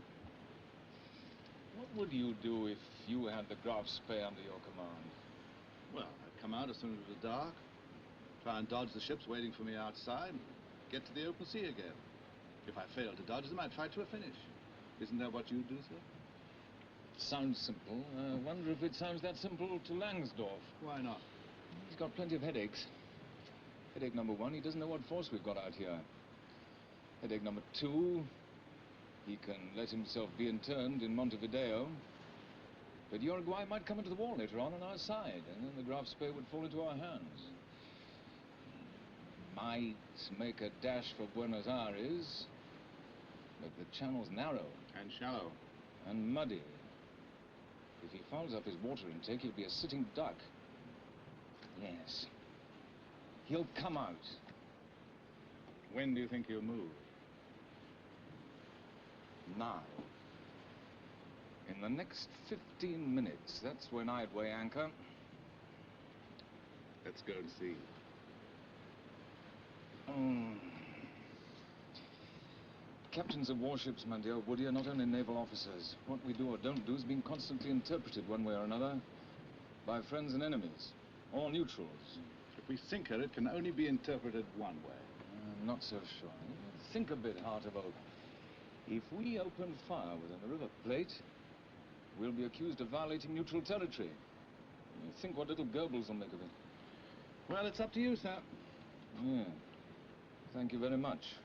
Speaker 13: What would you do if you had the Graf Spee under your command?
Speaker 15: Well, I'd come out as soon as it was dark, try and dodge the ships waiting for me outside, and get to the open sea again. If I failed to dodge them, I'd fight to a finish. Isn't that what you'd do, sir?
Speaker 13: Sounds simple. I wonder if it sounds that simple to Langsdorff.
Speaker 15: Why not?
Speaker 13: He's got plenty of headaches. Headache number 1, he doesn't know what force we've got out here. Headache number 2, he can let himself be interned in Montevideo. But Uruguay might come into the war later on our side, and then the Graf Spee would fall into our hands. Might make a dash for Buenos Aires, but the channel's narrow.
Speaker 15: And shallow.
Speaker 13: And muddy. If he fouls up his water intake, he'll be a sitting duck. Yes. He'll come out.
Speaker 15: When do you think he'll move?
Speaker 13: Now. In the next 15 minutes, that's when I'd weigh anchor.
Speaker 15: Let's go and see.
Speaker 13: Captains of warships, my dear Woody, are not only naval officers. What we do or don't do is being constantly interpreted one way or another by friends and enemies, or neutrals.
Speaker 15: If we sink her, it can only be interpreted one way.
Speaker 13: I'm not so sure. Think a bit, Heart of Oak. If we open fire within the River Plate, we'll be accused of violating neutral territory. Think what little Goebbels will make of it.
Speaker 15: Well, it's up to you, sir.
Speaker 13: Yeah. Thank you very much.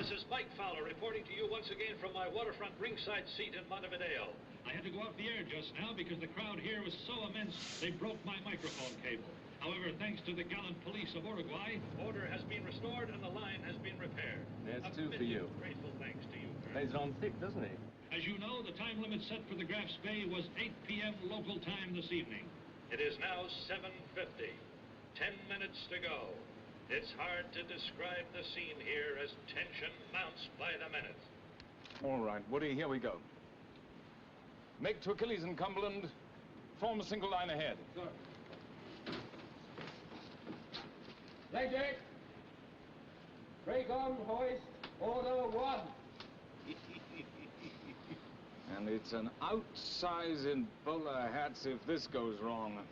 Speaker 11: This is Mike Fowler reporting to you once again from my waterfront ringside seat in Montevideo. I had to go off the air just now because the crowd here was so immense they broke my microphone cable. However, thanks to the gallant police of Uruguay, order has been restored and the line has been repaired.
Speaker 16: That's two for you.
Speaker 11: Grateful thanks to you, Colonel.
Speaker 16: Plays it on thick, doesn't he?
Speaker 11: As you know, the time limit set for the Graf Spee was 8 p.m. local time this evening. It is now 7:50. 10 minutes to go. It's hard to describe the scene here as tension mounts by the minute.
Speaker 12: All right, Woody, here we go. Make to Achilles and Cumberland. Form a single line ahead.
Speaker 23: Sir. Leg. Break on, hoist. Order 1.
Speaker 12: And it's an outsize in bowler hats if this goes wrong.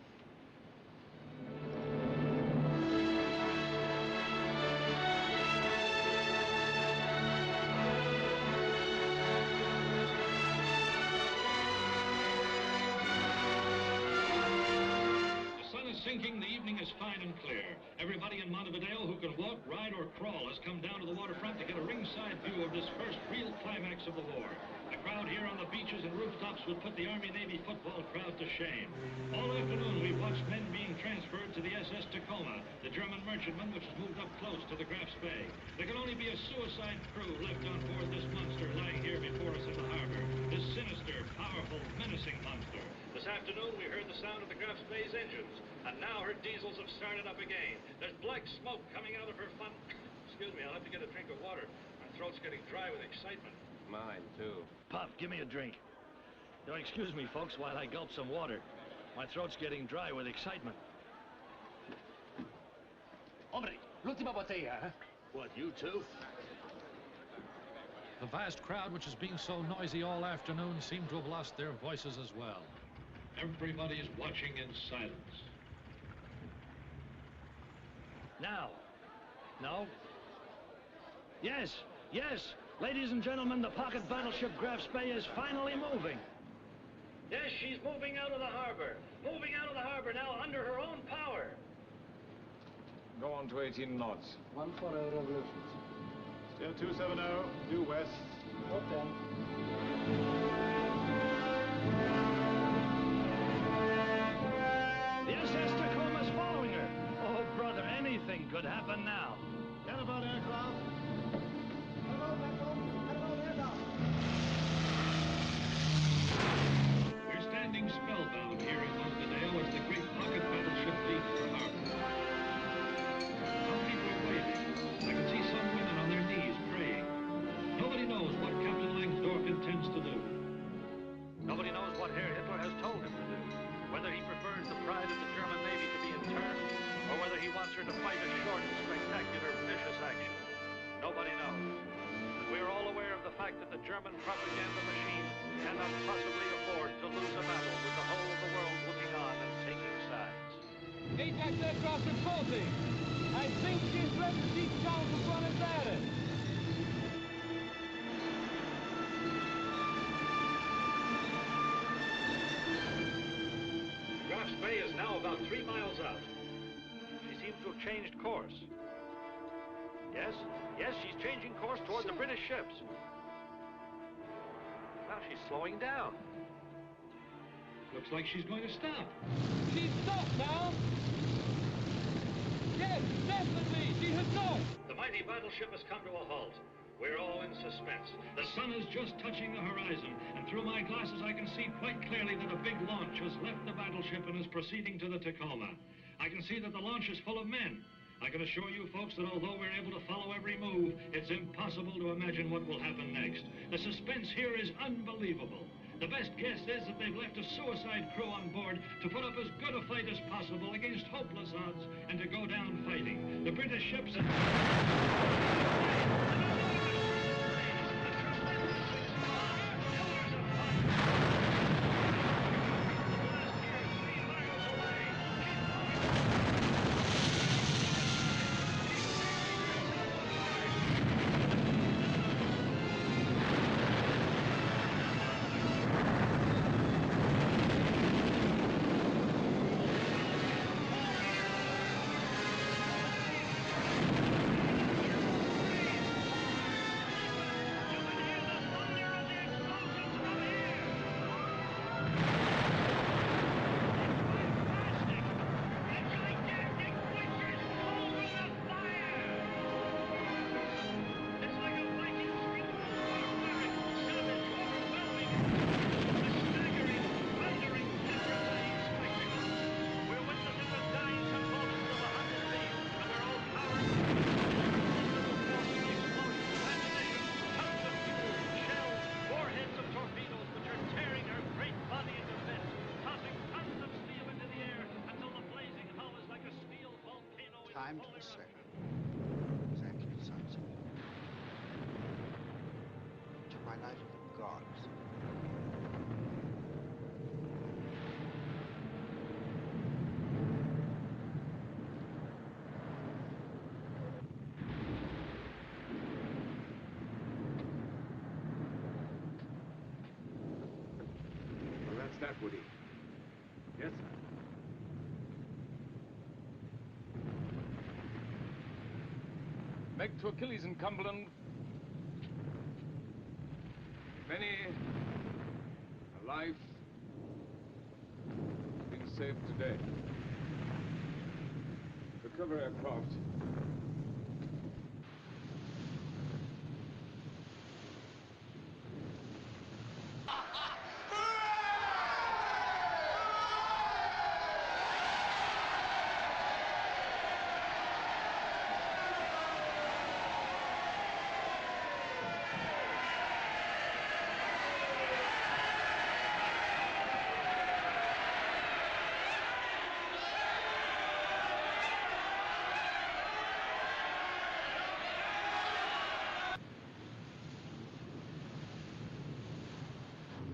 Speaker 11: Sinking, the evening is fine and clear. Everybody in Montevideo who can walk, ride, or crawl has come down to the waterfront to get a ringside view of this first real climax of the war. The crowd here on the beaches and rooftops would put the Army-Navy football crowd to shame. All afternoon, we've watched men being transferred to the SS Tacoma, the German merchantman which has moved up close to the Graf Spee. There can only be a suicide crew left on board this monster lying here before us in the harbor. This sinister, powerful, menacing monster. This afternoon, we heard the sound of the Graf Spee's engines, and now her diesels have started up again. There's black smoke coming out of her fun... Excuse me, I'll have to get a drink of water. My throat's getting dry with excitement.
Speaker 16: Mine, too.
Speaker 11: Pop, give me a drink. Now, excuse me, folks, while I gulp some water. My throat's getting dry with excitement.
Speaker 3: Hombre, l'ultima botella, huh? What, you too?
Speaker 11: The vast crowd, which has been so noisy all afternoon, seem to have lost their voices as well. Everybody is watching in silence. Now. No. Yes. Ladies and gentlemen, the pocket battleship Graf Spee is finally moving. Yes, she's moving out of the harbor. Moving out of the harbor now under her own power.
Speaker 12: Go on to 18 knots.
Speaker 21: 140 revolutions.
Speaker 15: Still 270, due west.
Speaker 21: 410.
Speaker 11: The SS Tacoma's following her. Oh, brother, anything could happen now.
Speaker 21: Cannonball aircraft.
Speaker 11: We're standing spellbound here in Montevideo as the great pocket battleship leaves the harbor. Some people are waving. I can see some women on their knees praying. Nobody knows what Captain Langsdorff intends to do. Nobody knows what Herr Hitler has told him to do. Whether he prefers the pride of the German Navy to be interned, or whether he wants her to fight a short, spectacular, vicious action. Nobody knows. But we're all aware of the fact that the German propaganda machine cannot possibly afford to lose a battle with the whole of the world looking on and taking sides.
Speaker 23: Ajax aircraft reporting. I think she's left the deep south of Buenos Aires.
Speaker 11: Graf Spee is now about 3 miles out. She seems to have changed course. Yes, she's changing course toward the British ships. Now she's slowing down. Looks like she's going to stop.
Speaker 23: She's stopped now. Yes, definitely, she has stopped.
Speaker 11: The mighty battleship has come to a halt. We're all in suspense. The sun is just touching the horizon, and through my glasses I can see quite clearly that a big launch has left the battleship and is proceeding to the Tacoma. I can see that the launch is full of men. I can assure you folks that although we're able to follow every move, it's impossible to imagine what will happen next. The suspense here is unbelievable. The best guess is that they've left a suicide crew on board to put up as good a fight as possible against hopeless odds and to go down fighting. The British ships and...
Speaker 14: time to the sailor. Exactly at sunset. To my life of the gods.
Speaker 12: Well, that's that, Woody. Yes, sir.
Speaker 13: Meg to Achilles in Cumberland. Many a life has been saved today. Recover aircraft.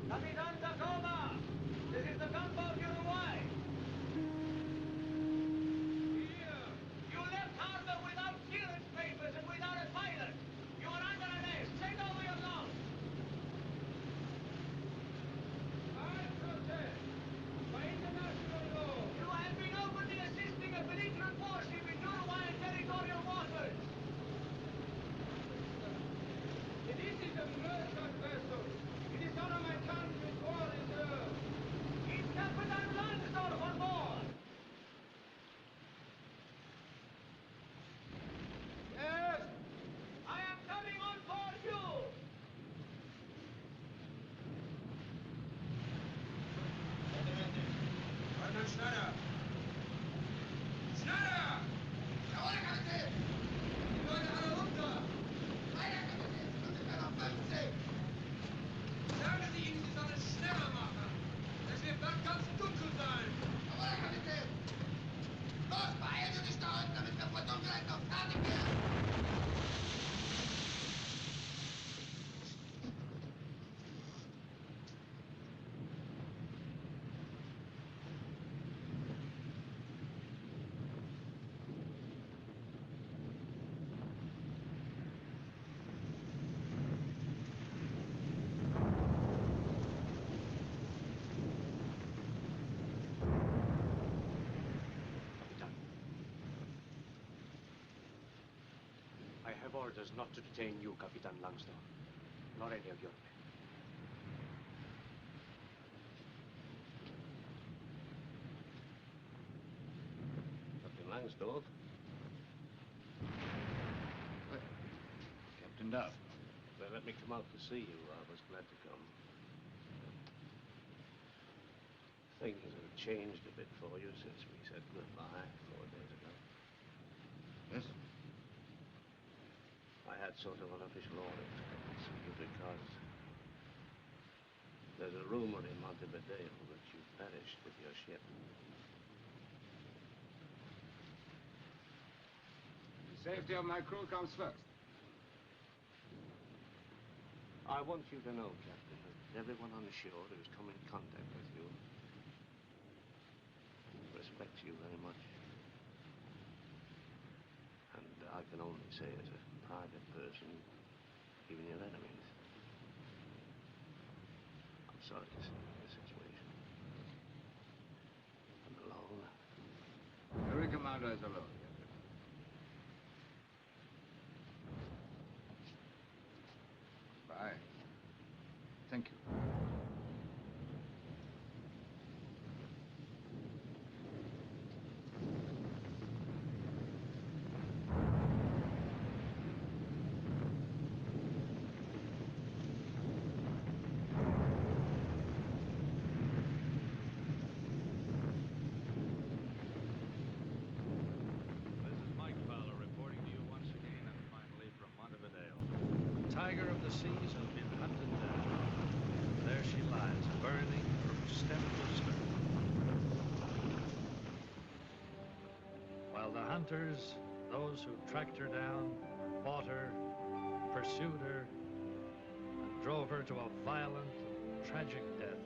Speaker 10: Capitan Tacoma! This is the gunboat Uruguay. You left harbor without clearance papers and without a pilot. You are under arrest. Take over your load. I protest. By international law. You have been openly assisting a belligerent warship in Uruguayan territorial waters.
Speaker 23: This is a merchant vessel. It is none of my country's war reserve.
Speaker 10: Is Captain Langsdorff on board?
Speaker 23: Yes.
Speaker 10: I am coming on board you.
Speaker 23: Colonel Schneider. Schneider! Jawohl, Kapitän! Die Leute alle runter! Weiter, Kapitän! Stunde noch 15! Sagen Sie ihnen, sie sollen es schneller machen! Es wird bald ganz dunkel sein! Jawohl, Kapitän! Los, beeilen Sie sich da unten, damit wir vor Dunkelheit noch fertig werden!
Speaker 3: I have orders not to detain you, Captain Langsdorff, nor any of your men.
Speaker 18: Captain Langsdorff?
Speaker 4: Captain Duff.
Speaker 3: They let me come out to see you. I was glad to come. Things have changed a bit for you since we said goodbye 4 days ago.
Speaker 4: Yes?
Speaker 3: I had sort of unofficial order to come and see you because there's a rumor in Montevideo that you perished with your ship.
Speaker 12: The safety of my crew comes first.
Speaker 3: I want you to know, Captain, that everyone on shore who's come in contact with you respects you very much. And I can only say as a private person, even your enemies, I'm sorry to see you in this situation. And alone.
Speaker 12: Every commander is alone, Captain.
Speaker 4: Bye. Thank you.
Speaker 11: Tiger of the seas has been hunted down. There she lies, burning from stem to stern. While while the hunters, those who tracked her down, fought her, pursued her, and drove her to a violent and tragic death.